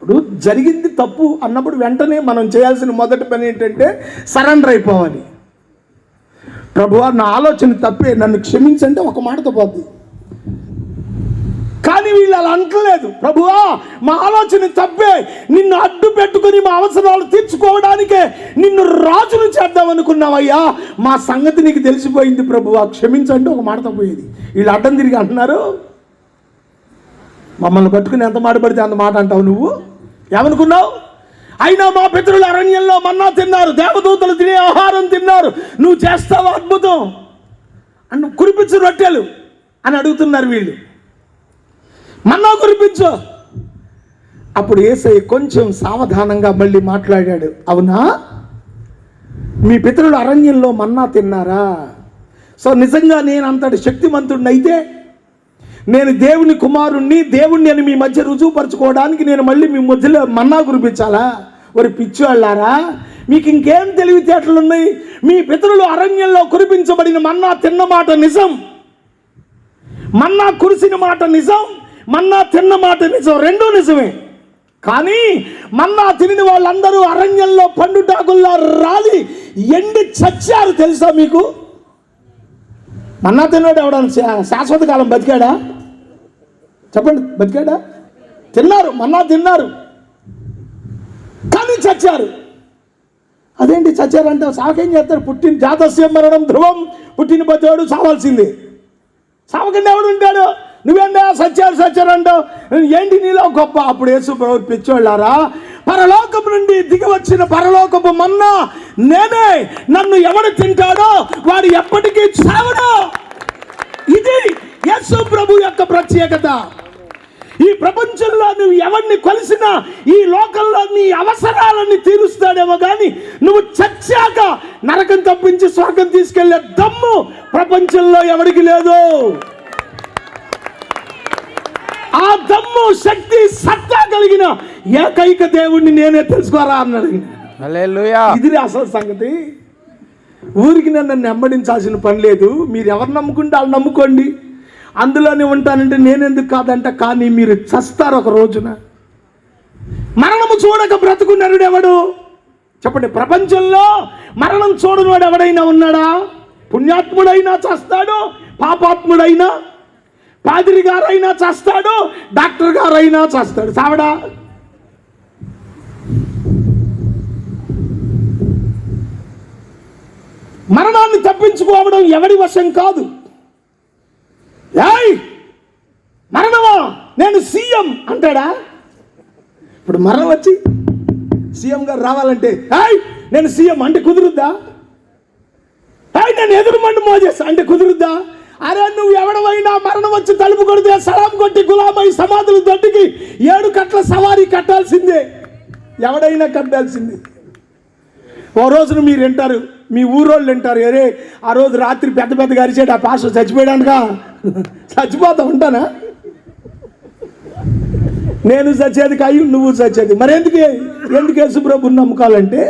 ఇప్పుడు జరిగింది తప్పు అన్నప్పుడు వెంటనే మనం చేయాల్సిన మొదటి పని ఏంటంటే సరెండర్ అయిపోవాలి. ప్రభువా నా ఆలోచన తప్పే, నన్ను క్షమించంటే ఒక మాటతో పోద్ది. కానీ వీళ్ళు అలా అంటలేదు. ప్రభువా మా ఆలోచన తప్పే, నిన్ను అడ్డు పెట్టుకుని మా అవసరాలు తీర్చుకోవడానికే నిన్ను రాజును చేద్దామనుకున్నావయ్యా, మా సంగతి నీకు తెలిసిపోయింది ప్రభువా, క్షమించండి ఒక మాటతో పోయేది. వీళ్ళు అడ్డం తిరిగి అంటున్నారు, మమ్మల్ని పట్టుకుని ఎంత మాట పడితే అంత మాట అంటావు నువ్వు. ఏమనుకున్నావు? అయినా మా పితరులు అరణ్యంలో మన్నా తిన్నారు, దేవదూతలు తినే ఆహారం తిన్నారు, నువ్వు చేస్తావా అద్భుతం అని, కురిపించు రొట్టెలు అని అడుగుతున్నారు వీళ్ళు. మన్నా కురిపించు. అప్పుడు యేసయ్య కొంచెం సావధానంగా మళ్ళీ మాట్లాడాడు. అవునా, మీ పితరులు అరణ్యంలో మన్నా తిన్నారా? సో నిజంగా నేను అంతటి శక్తిమంతుడిని అయితే, నేను దేవుని కుమారుణ్ణి, దేవుణ్ణి అని మీ మధ్య రుజువుపరచుకోవడానికి నేను మళ్ళీ మీ మధ్యలో మన్నా కురిపించాలా? వారి పిచ్చివాళ్ళారా, మీకు ఇంకేం తెలివితేటలున్నాయి? మీ పితరులు అరణ్యంలో కురిపించబడిన మన్నా తిన్న మాట నిజం, మన్నా కురిసిన మాట నిజం, మన్నా తిన్న మాట నిజం, రెండూ నిజమే. కానీ మన్నా తిని వాళ్ళందరూ అరణ్యంలో పండుటాకుల్లో రాలి ఎండి చచ్చారు. తెలుసా మీకు? మన్నా తిన్నాడు ఎవడన్నా శాశ్వత కాలం బతికాడా? చెప్పండి, బతికాడా? తిన్నారు, మన్నా తిన్నారు, కానీ చచ్చారు. అదేంటి చచ్చారంటే, సాకేం చేస్తారు? పుట్టిన జాతస్యం మరణం ధ్రువం, పుట్టిన ప్రతివాడు చావాల్సిందే. సావకుండా ఎవడు ఉంటాడు? నువ్వేందా సచ్చారు అంటావు, ఏంటి నీలో గొప్ప? అప్పుడు యేసు ప్రభు పిచ్చోళ్ళారా, పరలోకపు నుండి దిగి వచ్చిన పరలోకపు మన్నా నేనే, నన్ను ఎవడు తింటాడో వాడు ఎప్పటికీ చావడు. ఇది యేసు ప్రభు యొక్క ప్రత్యేకత. ఈ ప్రపంచంలో నువ్వు ఎవరిని కొలిసినా ఈ లోకంలో నీ అవసరాలన్నీ తీరుస్తాడేమో కానీ నువ్వు చచ్చాక నరకం తప్పించి స్వర్గం తీసుకెళ్లే దమ్ము ప్రపంచంలో ఎవరికి లేదు. ఆ దమ్ము, శక్తి, సత్తా కలిగిన ఏకైక దేవుణ్ణి నేనే, తెలుసుకోరా అన్నాడు. హల్లెలూయా. ఇది అసలు సంగతి. ఊరికి నన్ను వెంబడించాల్సిన పని లేదు. మీరు ఎవరు నమ్ముకుంటే వాళ్ళు నమ్ముకోండి, అందులోనే ఉంటానంటే నేనెందుకు కాదంట. కానీ మీరు చస్తారు ఒక రోజున. మరణము చూడక బ్రతుకు నరుడు ఎవడు? చెప్పండి. ప్రపంచంలో మరణం చూడనివాడు ఎవడైనా ఉన్నాడా? పుణ్యాత్ముడైనా చేస్తాడు, పాపాత్ముడైనా, పాదిరి గారైనా చేస్తాడు, డాక్టర్ గారైనా చేస్తాడు. చావడా? మరణాన్ని తప్పించుకోవడం ఎవడి వశం కాదు. ఏయ్ మరణమా, నేను సీఎం అంటాడా? ఇప్పుడు మరణం వచ్చి సీఎం గారు రావాలంటే ఏయ్ నేను సీఎం అంటే కుదురుద్దా? ఏయ్ నేను ఎదురు మండు మోజేస్ అంటే కుదురుద్దా? అరే నువ్వు ఎవడమైనా మరణం వచ్చి తలుపు కొడితే సలాం కొట్టి గులామై సమాధులు దొడ్డికి 7 కట్ల సవారీ కట్టాల్సిందే, ఎవడైనా కట్టాల్సిందే. ఓ రోజున మీరు వింటారు, మీ ఊరోళ్ళు వింటారు, అరే ఆ రోజు రాత్రి పెద్ద పెద్దగా అరిచాడు, ఆ పాస్టర్ చచ్చిపోయాడుగా. చచ్చిపోతా ఉంటానా? నేను చచ్చేది కాయి, నువ్వు చచ్చేది. మరి ఎందుకు యేసు ప్రభువుని నమ్ముకోవాలంటే,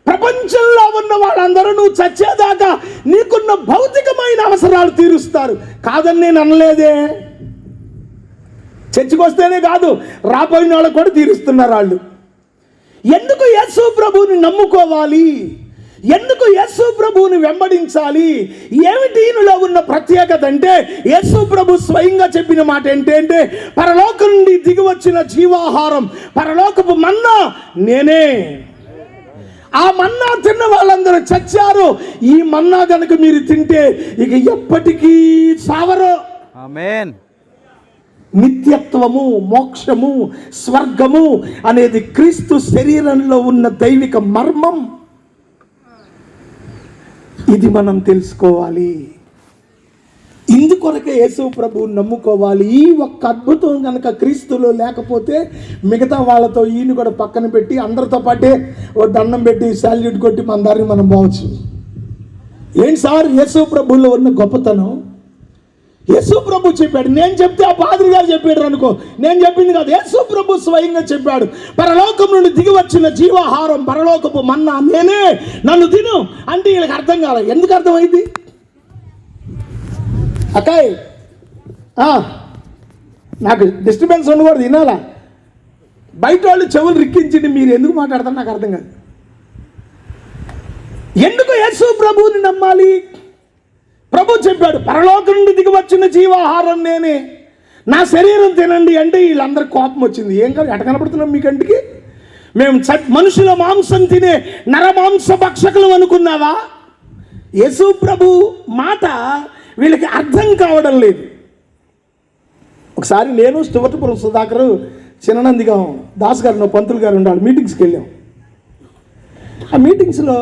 ప్రపంచంలో ఉన్న వాళ్ళందరూ నువ్వు చచ్చేదాకా నీకున్న భౌతికమైన అవసరాలు తీరుస్తారు. కాదని నేను అనలేదే. చర్చికి వస్తేనే కాదు, రాబోయిన వాళ్ళకు కూడా తీరుస్తున్నారు వాళ్ళు. ఎందుకు యేసు ప్రభువుని నమ్ముకోవాలి? ఎందుకు యేసు ప్రభువుని వెంబడించాలి? ఏమిటి ఈయనలో ఉన్న ప్రత్యేకత అంటే, యేసు ప్రభు స్వయంగా చెప్పిన మాట ఏంటంటే, పరలోకం నుండి దిగి వచ్చిన జీవాహారం, పరలోకపు మన్నా నేనే. ఆ మన్నా తిన్న వాళ్ళందరూ చచ్చారు. ఈ మన్నా కనుక మీరు తింటే ఇక ఎప్పటికీ సావరు. ఆమేన్. నిత్యత్వము, మోక్షము, స్వర్గము అనేది క్రీస్తు శరీరంలో ఉన్న దైవిక మర్మం. ఇది మనం తెలుసుకోవాలి. ఇందుకొరకే యేసు ప్రభువుని నమ్ముకోవాలి. ఈ ఒక్క అద్భుతం కనుక క్రీస్తులో లేకపోతే మిగతా వాళ్ళతో ఈయన కూడా పక్కన పెట్టి అందరితో పాటే ఓ దండం పెట్టి శాల్యూట్ కొట్టి మన దారిని మనం పోవచ్చు. ఏంటి సార్ యేసు ప్రభువులో ఉన్న గొప్పతనం? యేసు ప్రభు చెప్పాడు. నేను చెప్తే ఆ పాద్రి గారు చెప్పాడు అనుకో, నేను చెప్పింది కాదు, యేసు ప్రభు స్వయంగా చెప్పాడు. పరలోకం నుండి దిగి వచ్చిన జీవాహారం పరలోకపు మన్నా నేనే, నన్ను తిను అంటే వీళ్ళకి అర్థం కాలేదు. ఎందుకు అర్థమైంది? అక్కాయ్ నాకు డిస్టర్బెన్స్ ఉండకూడదు, వినాలా? బయట వాళ్ళు చెవులు రిక్కించింది మీరు ఎందుకు మాట్లాడతారు నాకు అర్థం కాదు. ఎందుకు యేసు ప్రభువుని నమ్మాలి? ప్రభు చెప్పాడు పరలోకం నుండి దిగి వచ్చిన జీవాహారం నేనే, నా శరీరం తినండి అంటే వీళ్ళందరికీ కోపం వచ్చింది. ఏం కాదు, ఎట కనపడుతున్నాం మీ కంటికి? మేము మనుషుల మాంసం తినే నరమాంస భక్షకులు అనుకున్నావా? యేసు ప్రభు మాట వీళ్ళకి అర్థం కావడం లేదు. ఒకసారి నేను స్టువర్ట్పురం సుధాకర్ చిన్ననందిగా దాస్ గారు పంతులు గారు ఉండాలి మీటింగ్స్కి వెళ్ళాం. ఆ మీటింగ్స్లో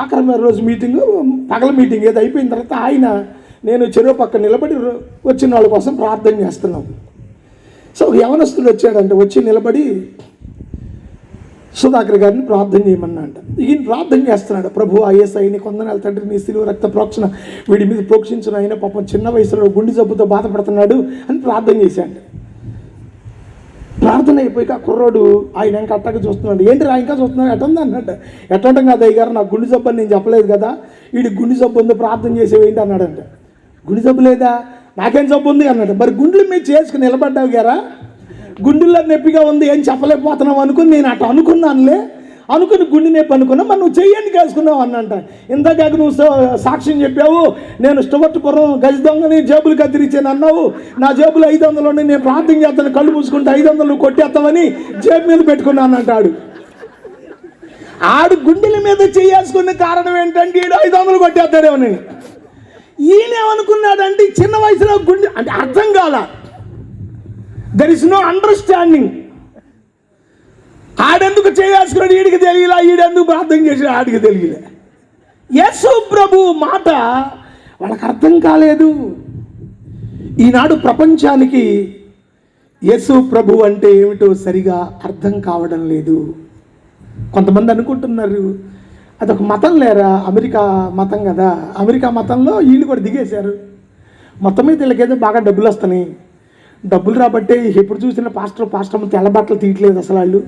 ఆఖరి రోజు మీటింగు పగల మీటింగ్ ఏదో అయిపోయిన తర్వాత ఆయన నేను చెరువు పక్క నిలబడి వచ్చిన వాళ్ళ కోసం ప్రార్థన చేస్తున్నాం. సో యవనస్తుడు వచ్చాడంటే వచ్చి నిలబడి సుధాకర్ గారిని ప్రార్థన చేయమన్నా అంట. ఈయన ప్రార్థన చేస్తున్నాడు. ప్రభు ఐఎస్ఐని కొందనాలు తండ్రి నీ శిలువ రక్త ప్రోక్షణ వీడి మీద ప్రోక్షించిన ఆయన పాపం చిన్న వయసులో గుండె జబ్బుతో బాధపడుతున్నాడు అని ప్రార్థన చేశాడు. ప్రార్థన అయిపోయి ఆ కుర్రోడు ఆయన ఇంకా అట్టగా చూస్తున్నాడు. ఏంటి రా ఇంకా చూస్తున్నాడు, ఎట్టుంది అన్నట్టు. ఎట్టడం కాదు అయ్య గారు నాకు గుండె జబ్బు అని నేను చెప్పలేదు కదా, వీడి గుండె జబ్బు ఉందో ప్రార్థన చేసేవేంటి అన్నాడంట. గుండె జబ్బు లేదా, నాకేం జబ్బు ఉంది అన్నాడు. మరి గుండెల మీద చేసుకుని నిలబడ్డావు గారా, గుండెల్లో నొప్పిగా ఉంది ఏం చెప్పలేకపోతున్నావు అనుకుని నేను అట్లా అనుకున్నానులే, అనుకుని గుండె నొప్పి అనుకున్నా. మరి నువ్వు చెయ్యని కేసుకున్నావు అన్నంట. ఇంతకాక నువ్వు సాక్ష్యం చెప్పావు, నేను స్టువర్ట్పురం గజ దొంగని జేబులు కత్తిరించాను అన్నావు, నా జేబులు 500 ఉండి నేను ప్రార్థన చేస్తాను కళ్ళు మూసుకుంటే 500 నువ్వు కొట్టేస్తావని జేబు మీద పెట్టుకున్నాను అంటాడు. ఆడు గుండెల మీద చేసుకునే కారణం ఏంటంటే ఈడు 500 కొట్టేస్తాడేమని. ఈయనేమనుకున్నాడంటే చిన్న వయసులో గుండె అంటే అర్థం కాల, దెర్ ఇస్ నో అండర్స్టాండింగ్. ఆడెందుకు చేసుకున్నాడు ఈడికి తెలియలా, ఈడెందుకు ప్రార్థన చేసాడు ఆడికి తెలియలే. యేసు ప్రభు మాట వాళ్ళకి అర్థం కాలేదు. ఈనాడు ప్రపంచానికి యేసు ప్రభు అంటే ఏమిటో సరిగా అర్థం కావడం లేదు. కొంతమంది అనుకుంటున్నారు అదొక మతం లేరా, అమెరికా మతం కదా, అమెరికా మతంలో వీళ్ళు కూడా దిగేశారు, మొత్తం మీద వీళ్ళకేదో బాగా డబ్బులు వస్తున్నాయి, డబ్బులు రాబట్టే ఎప్పుడు చూసినా పాస్టర్ తెల్ల బట్టలు తీయట్లేదు. అసలు వాళ్ళు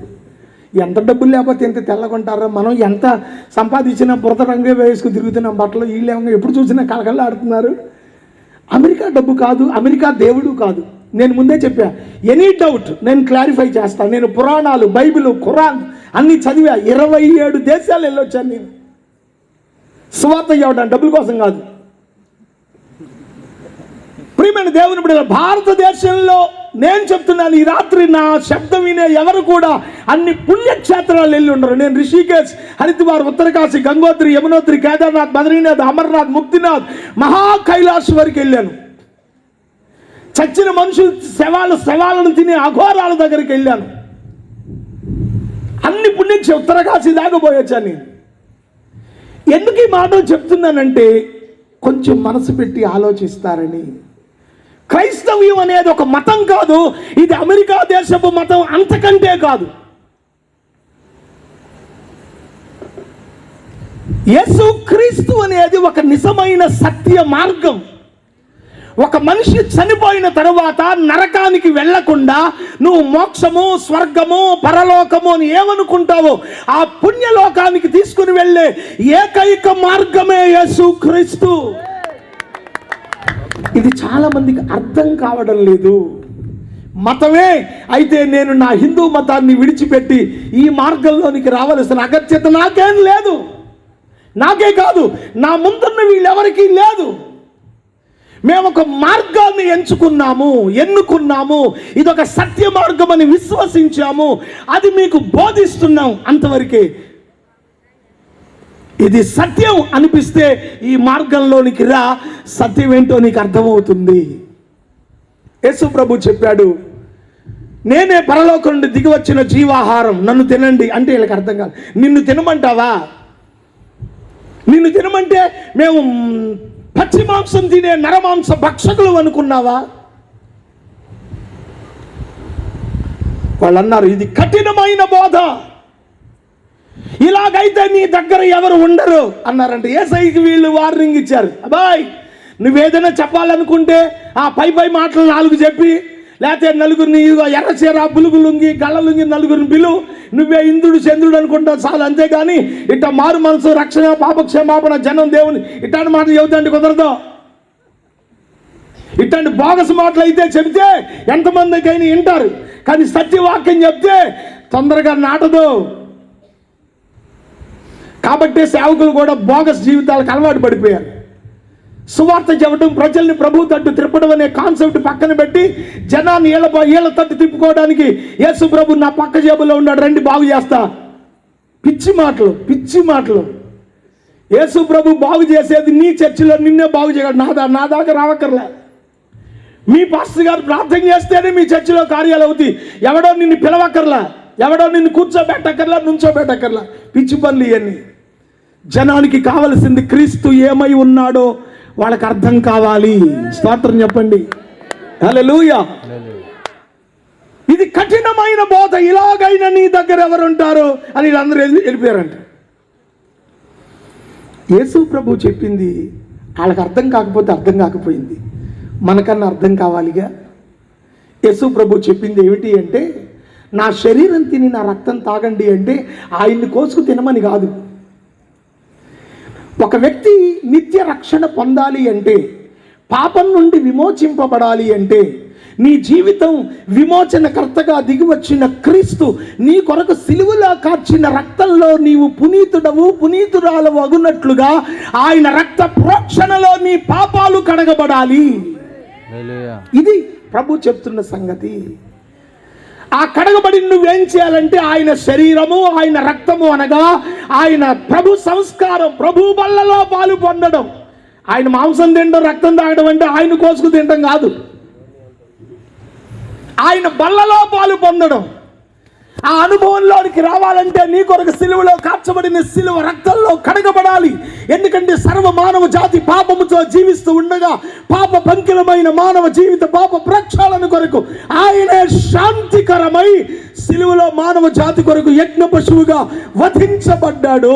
ఎంత డబ్బులు లేకపోతే ఎంత తెల్లగొంటారో, మనం ఎంత సంపాదించినా బురద రంగే వేసుకుని తిరుగుతున్నాం బట్టలు, వీళ్ళు ఏమో ఎప్పుడు చూసినా కలకల్లా ఆడుతున్నారు. అమెరికా డబ్బు కాదు, అమెరికా దేవుడు కాదు. నేను ముందే చెప్పా, ఎనీ డౌట్ నేను క్లారిఫై చేస్తాను. నేను పురాణాలు, బైబిల్, ఖురాన్ అన్నీ చదివా. 27 దేశాలు వెళ్ళొచ్చాను నేను సువార్త ఇవ్వడానికి, డబ్బుల కోసం కాదు. ప్రియమైన దేవుని బిడ్డలారా, భారతదేశంలో నేను చెప్తున్నాను, ఈ రాత్రి నా శబ్దం వినే ఎవరు కూడా అన్ని పుణ్యక్షేత్రాలు వెళ్ళి ఉండరు. నేను రిషికేశ్, హరిద్వార్, ఉత్తరకాశీ, గంగోత్రి, యమునోత్రి, కేదార్నాథ్, బద్రీనాథ్, అమర్నాథ్, ముక్తినాథ్, మహా కైలాష్ వరకు వెళ్ళాను. చచ్చిన మనుషులు శవాలను తినే అఘోరాల దగ్గరికి వెళ్ళాను. అన్ని పుణ్యక్షేత్రం ఉత్తరకాశీ దాకా పోయొచ్చాను నేను. ఎందుకు ఈ మాటలు చెప్తున్నానంటే కొంచెం మనసు పెట్టి ఆలోచిస్తారని. క్రైస్తవ్యం అనేది ఒక మతం కాదు, ఇది అమెరికా దేశపు మతం అంతకంటే కాదు. యేసు క్రీస్తు అనేది ఒక నిజమైన సత్య మార్గం. ఒక మనిషి చనిపోయిన తరువాత నరకానికి వెళ్లకుండా నువ్వు మోక్షము, స్వర్గము, పరలోకము అని ఏమనుకుంటావో ఆ పుణ్యలోకానికి తీసుకుని వెళ్ళే ఏకైక మార్గమే యేసు క్రీస్తు. ఇది చాలా మందికి అర్థం కావడం లేదు. మతమే అయితే నేను నా హిందూ మతాన్ని విడిచిపెట్టి ఈ మార్గంలోనికి రావాల్సిన అగత్యత నాకేం లేదు, నాకే కాదు నా ముందున్న వీళ్ళెవరికీ లేదు. మేము ఒక మార్గాన్ని ఎన్నుకున్నాము, ఇదొక సత్య మార్గం అని విశ్వసించాము, అది మీకు బోధిస్తున్నాం, అంతవరకే. ఇది సత్యం అనిపిస్తే ఈ మార్గంలోనికి రా, సత్యం ఏంటో నీకు అర్థమవుతుంది. యేసు ప్రభు చెప్పాడు, నేనే పరలోకం నుండి దిగి వచ్చిన జీవాహారం, నన్ను తినండి అంటే వీళ్ళకి అర్థం కాదు. నిన్ను తినమంటావా? నిన్ను తినమంటే మేము పచ్చి మాంసం తినే నరమాంస భక్షకులు అనుకున్నావా? వాళ్ళు అన్నారు, ఇది కఠినమైన బోధ, ఇలాగైతే నీ దగ్గర ఎవరు ఉండరు అన్నారంటే. యేసయ్యకి వీళ్ళు వార్నింగ్ ఇచ్చారు, అబ్బాయ్ నువ్వేదైనా చెప్పాలనుకుంటే ఆ పై మాటలు 4 చెప్పి, లేకపోతే నలుగురిని ఎర్రచీర బులుగులుంగి గళ్ళలుంగి నలుగురిని పిలువు, నువ్వే ఇంద్రుడు చంద్రుడు అనుకుంటా చాలు, అంతేగాని ఇట్ట మారు మనసు రక్షణ పాపక్షమాపణ జనం దేవుని ఇట్లాంటి మాటలు చెబుతాంటే కుదరదు. ఇట్లాంటి బోగస్ మాటలు అయితే చెబితే ఎంతమందికైనా వింటారు, కానీ సత్యవాక్యం చెప్తే తొందరగా నాటదు. కాబట్టి సేవకులు కూడా బోగస్ జీవితాలకు అలవాటు పడిపోయారు. సువార్త చెప్పడం, ప్రజల్ని ప్రభు తట్టు తిప్పడం అనే కాన్సెప్ట్ పక్కన పెట్టి జనాన్ని ఏళ్ళ తట్టు తిప్పుకోవడానికి యేసు ప్రభు నా పక్క జేబులో ఉన్నాడు, రండి బాగు చేస్తా. పిచ్చి మాటలు. యేసు ప్రభు బాగు చేసేది నీ చర్చిలో నిన్నే బాగు చేయగలడు, నా దాకా రావక్కర్లే. మీ పాస్టర్ గారు ప్రార్థన చేస్తేనే మీ చర్చిలో కార్యాలు అవుతాయి. ఎవడో నిన్ను పిలవక్కర్లా, ఎవడో నిన్ను కూర్చోబెట్టక్కర్లా, నుంచోబెట్టక్కర్లా. పిచ్చి పనులు ఇవన్నీ. జనానికి కావలసింది క్రీస్తు ఏమై ఉన్నాడో వాళ్ళకి అర్థం కావాలి. స్తోత్రం చెప్పండి, హల్లెలూయా. ఇది కఠినమైన బోధ, ఇలాగైనా నీ దగ్గర ఎవరు ఉంటారు అని వీళ్ళందరూ వెళ్ళిపోయారంట. యేసు ప్రభు చెప్పింది వాళ్ళకి అర్థం కాకపోతే అర్థం కాకపోయింది, మనకన్నా అర్థం కావాలిగా. యేసు ప్రభు చెప్పింది ఏమిటి అంటే, నా శరీరం తిని నా రక్తం తాగండి అంటే ఆయన్ని కోసుకు తినమని కాదు. ఒక వ్యక్తి నిత్య రక్షణ పొందాలి అంటే, పాపం నుండి విమోచింపబడాలి అంటే, నీ జీవితం విమోచనకర్తగా దిగివచ్చిన క్రీస్తు నీ కొరకు సిలువలో కార్చిన రక్తంలో నీవు పునీతురాలవు అగునట్లుగా ఆయన రక్త ప్రోక్షణలో నీ పాపాలు కడగబడాలి. ఇది ప్రభు చెప్తున్న సంగతి. ఆ కడగబడి నువ్వేం చేయాలంటే ఆయన శరీరము, ఆయన రక్తము అనగా ఆయన ప్రభు సంస్కారం, ప్రభు బల్లలో పాలు పొందడం. ఆయన మాంసం తినడం, రక్తం తాగడం అంటే ఆయన కోసుకు తినడం కాదు, ఆయన బల్లలో పాలు పొందడం. ఆ అనుభవంలోనికి రావాలంటే నీ కొరకు సిలువలో కార్చబడిన సిలువ రక్తంలో కడగబడాలి. ఎందుకంటే సర్వ మానవ జాతి పాపముతో జీవిస్తూ ఉండగా పాప పంకిలమైన మానవ జీవిత పాప ప్రక్షాళన కొరకు ఆయనే శాంతికరమై సిలువలో మానవ జాతి కొరకు యజ్ఞ పశువుగా వధించబడ్డాడు.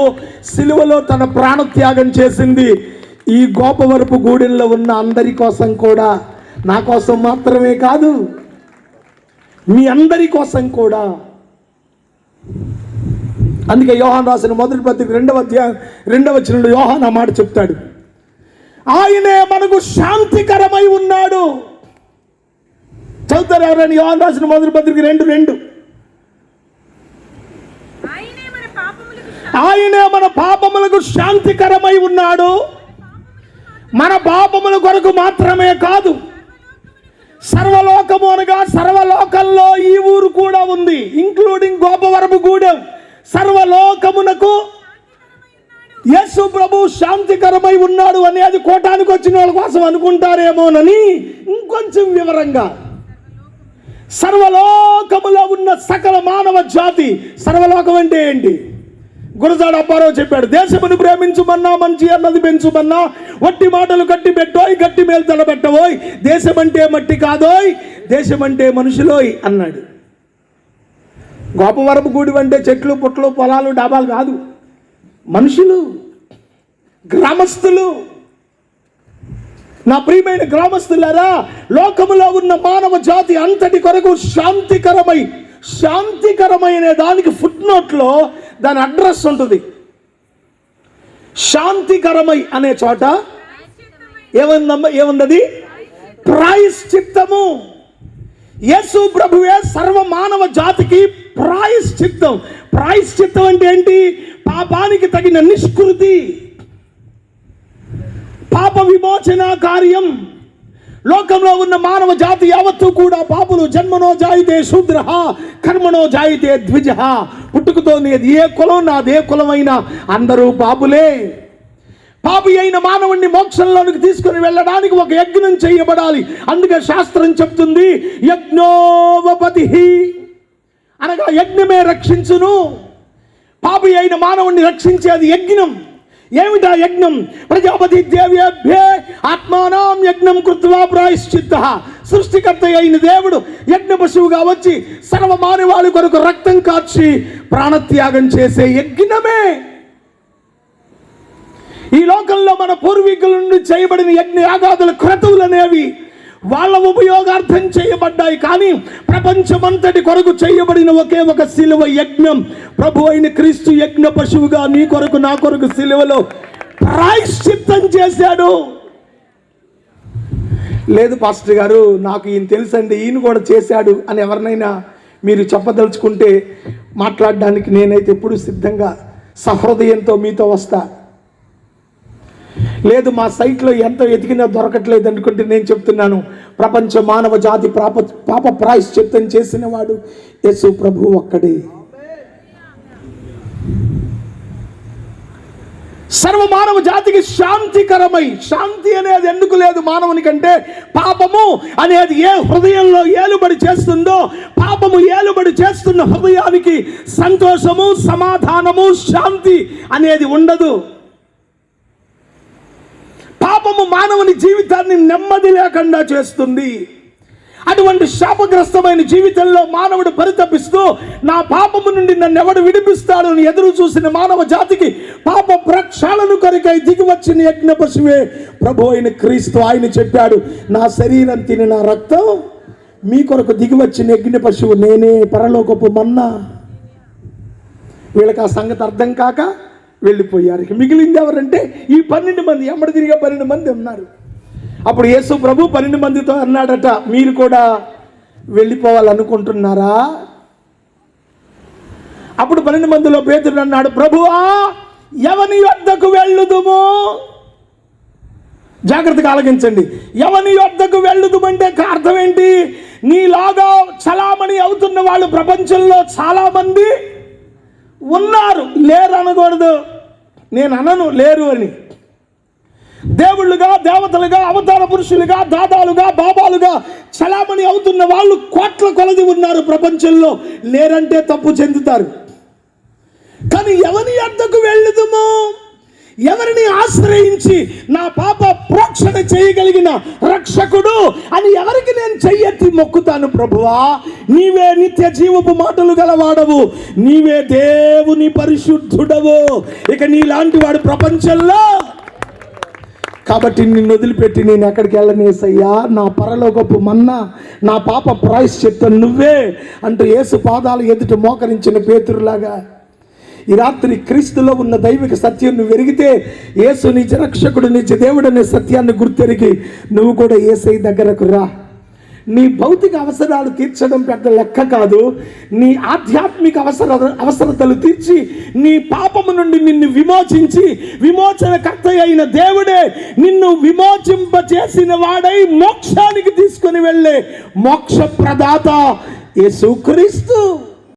సిలువలో తన ప్రాణత్యాగం చేసింది ఈ గోపవరపు గూడెంలో ఉన్న అందరి కోసం కూడా, నా కోసం మాత్రమే కాదు, మీ అందరి కోసం కూడా. అందుకే యోహాను రాసిన మొదటి పత్రిక 2వ అధ్యాయం 2వ వచనంలో యోహాను ఆ మాట చెప్తాడు, ఆయనే మనకు శాంతికరమై ఉన్నాడు. చదువుతారు ఎవరైనా? యోహాను రాసిన మొదటి పత్రిక 2:2. ఆయనే మన పాపములకు శాంతికరమై ఉన్నాడు. మన పాపముల కొరకు మాత్రమే కాదు, సర్వలోకము అనగా సర్వలోకంలో ఈ ఊరు కూడా ఉంది, ఇంక్లూడింగ్ గోపవరపు గూడెం. సర్వలోకమునకు యేసు ప్రభు శాంతికరమై ఉన్నాడు అనేది కోటానికి వచ్చిన వాళ్ళ కోసం అనుకుంటారేమోనని ఇంకొంచెం వివరంగా, సర్వలోకములో ఉన్న సకల మానవ జాతి. సర్వలోకం అంటే ఏంటి? గురజాడ అప్పారావు చెప్పాడు, దేశమును ప్రేమించుమన్నా మంచి అన్నది పెంచుమన్నా వట్టి మాటలు కట్టి పెట్టోయ్, గట్టి మేలు తలబెట్టవోయ్, దేశమంటే మట్టి కాదోయ్, దేశమంటే మనుషులోయ్ అన్నాడు. గోపవరపు గూడి అంటే చెట్లు పుట్లు పొలాలు డాబాలు కాదు, మనుషులు, గ్రామస్తులు. నా ప్రియమైన గ్రామస్తులారా, లోకములో ఉన్న మానవ జాతి అంతటి కొరకు శాంతికరమైన దానికి ఫుట్ నోట్లో దాని అడ్రస్ ఉంటుంది. శాంతికరమై అనే చోట ఏముంది? ప్రాయశ్చిత్తము. యేసు ప్రభువే సర్వ మానవ జాతికి ప్రాయశ్చిత్తం. ప్రాయశ్చిత్తం అంటే ఏంటి? పాపానికి తగిన నిష్కృతి, పాప విమోచన కార్యం. లోకంలో ఉన్న మానవ జాతి యావత్తు కూడా పాపులు. జన్మనో జాయితే శూద్ర, కర్మనో జాయితే ద్విజ. పుట్టుకతో నేది ఏ కులం, నాదే కులమైన అందరూ పాపులే. పాపి అయిన మానవుణ్ణి మోక్షంలోనికి తీసుకుని వెళ్ళడానికి ఒక యజ్ఞం చేయబడాలి. అందుకే శాస్త్రం చెప్తుంది, యజ్ఞోపపతి అనగా యజ్ఞమే రక్షించును. పాపి అయిన మానవుణ్ణి రక్షించేది యజ్ఞం. ఏమిటా యజ్ఞం? ప్రజాపతి దేవ్యేభ్యే ఆత్మానాం యజ్ఞం కృత్వా ప్రాయశ్చిత్తః. సృష్టికర్త అయిన దేవుడు యజ్ఞ పశువుగా వచ్చి సర్వమానవాళి కొరకు రక్తం కార్చి ప్రాణత్యాగం చేసే యజ్ఞమే. ఈ లోకంలో మన పూర్వీకుల నుండి చేయబడిన యజ్ఞ యాగాదుల క్రతువులు అనేవి వాళ్ళ ఉపయోగార్థం చేయబడ్డాయి. కానీ ప్రపంచమంతటి కొరకు చేయబడిన ఒకే ఒక శిలువ యజ్ఞం. ప్రభు అయిన క్రీస్తు యజ్ఞ పశువుగా నీ కొరకు నా కొరకు శిలువలో ప్రాయశ్చిత్తం చేశాడు. లేదు పాస్టర్ గారు, నాకు ఈయన తెలుసండి, ఈయన కూడా చేశాడు అని ఎవరినైనా మీరు చెప్పదలుచుకుంటే మాట్లాడడానికి నేనైతే ఎప్పుడు సిద్ధంగా సహృదయంతో మీతో వస్తా. లేదు మా సైట్లో ఎంత వెతికినా దొరకట్లేదు అనుకుంటే నేను చెప్తున్నాను, ప్రపంచ మానవ జాతి పాప ప్రాయశ్చిత్తం చేసిన వాడు యేసు ప్రభు ఒక్కడే. సర్వ మానవ జాతికి శాంతికరమై, శాంతి అనేది ఎందుకు లేదు మానవునికంటే, పాపము అనేది ఏ హృదయంలో ఏలుబడి చేస్తుందో, పాపము ఏలుబడి చేస్తున్న హృదయానికి సంతోషము, సమాధానము, శాంతి అనేది ఉండదు. పాపము మానవుని జీవితాన్ని నెమ్మది లేకుండా చేస్తుంది. అటువంటి శాపగ్రస్తమైన జీవితంలో మానవుడు పరితపిస్తూ నా పాపము నుండి నన్ను ఎవడు విడిపిస్తాడు అని ఎదురు చూసిన మానవ జాతికి పాప ప్రక్షాళన కొరకై దిగి వచ్చిన యజ్ఞ పశువే ప్రభు అయిన క్రీస్తు. ఆయన చెప్పాడు, నా శరీరం తిని నా రక్తం మీ కొరకు దిగి వచ్చిన యజ్ఞ పశువు నేనే, పరలోకపు మన్నా. వీళ్ళకి ఆ సంగతి అర్థం కాక వెళ్ళిపోయారు. మిగిలింది ఎవరంటే ఈ 12 మంది, ఎమ్మడి తిరిగా 12 మంది ఉన్నారు. అప్పుడు యేసు ప్రభు 12 మందితో అన్నాడట, మీరు కూడా వెళ్ళిపోవాలనుకుంటున్నారా? అప్పుడు 12 మందిలో పేతురు అన్నాడు, ప్రభువా ఎవని యొద్దకు వెళ్ళుదుము? జాగ్రత్తగా ఆలకించండి. ఎవని యొద్దకు వెళ్ళుదుమంటే అర్థం ఏంటి? నీలాగా చలామణి అవుతున్న వాళ్ళు ప్రపంచంలో చాలా మంది ఉన్నారు. లేరు అనకూడదు, నేను అనను లేరు అని. దేవుళ్ళుగా, దేవతలుగా, అవతార పురుషులుగా, దాదాలుగా, బాబాలుగా చలామణి అవుతున్న వాళ్ళు కోట్ల కొలది ఉన్నారు ప్రపంచంలో. లేరంటే తప్పు చెందుతారు. కానీ ఎవరి యొద్దకు వెళ్ళుదుము? ఎవరిని ఆశ్రయించి నా పాప ప్రోక్షణ చేయగలిగిన రక్షకుడు అని ఎవరికి నేను చెయ్యెత్తి మొక్కుతాను? ప్రభువా నీవే నిత్య జీవపు మాటలు గలవాడవు, నీవే దేవుని పరిశుద్ధుడవు, ఇక నీలాంటి వాడు ప్రపంచంలో. కాబట్టి నిన్ను వదిలిపెట్టి నేను ఎక్కడికి వెళ్ళనేసయ్యా, నా పరలోకపు మన్నా, నా పాప ప్రాయశ్చిత్తం నువ్వే అంటూ యేసు పాదాల ఎదుట మోకరించిన పేతురులాగా ఈ రాత్రి క్రీస్తులో ఉన్న దైవిక సత్యం నువ్వు ఎరిగితే, యేసు నిజ రక్షకుడు, నిజ దేవుడు అనే సత్యాన్ని గుర్తెరిగి నువ్వు కూడా యేసయ్య దగ్గరకు రా. నీ భౌతిక అవసరాలు తీర్చడం పెద్ద లెక్క కాదు. నీ ఆధ్యాత్మిక అవసరతలు తీర్చి నీ పాపము నుండి నిన్ను విమోచించి విమోచనకర్త అయిన దేవుడే నిన్ను విమోచింపచేసిన వాడై మోక్షానికి తీసుకొని వెళ్ళే మోక్ష ప్రదాత యేసుక్రీస్తు.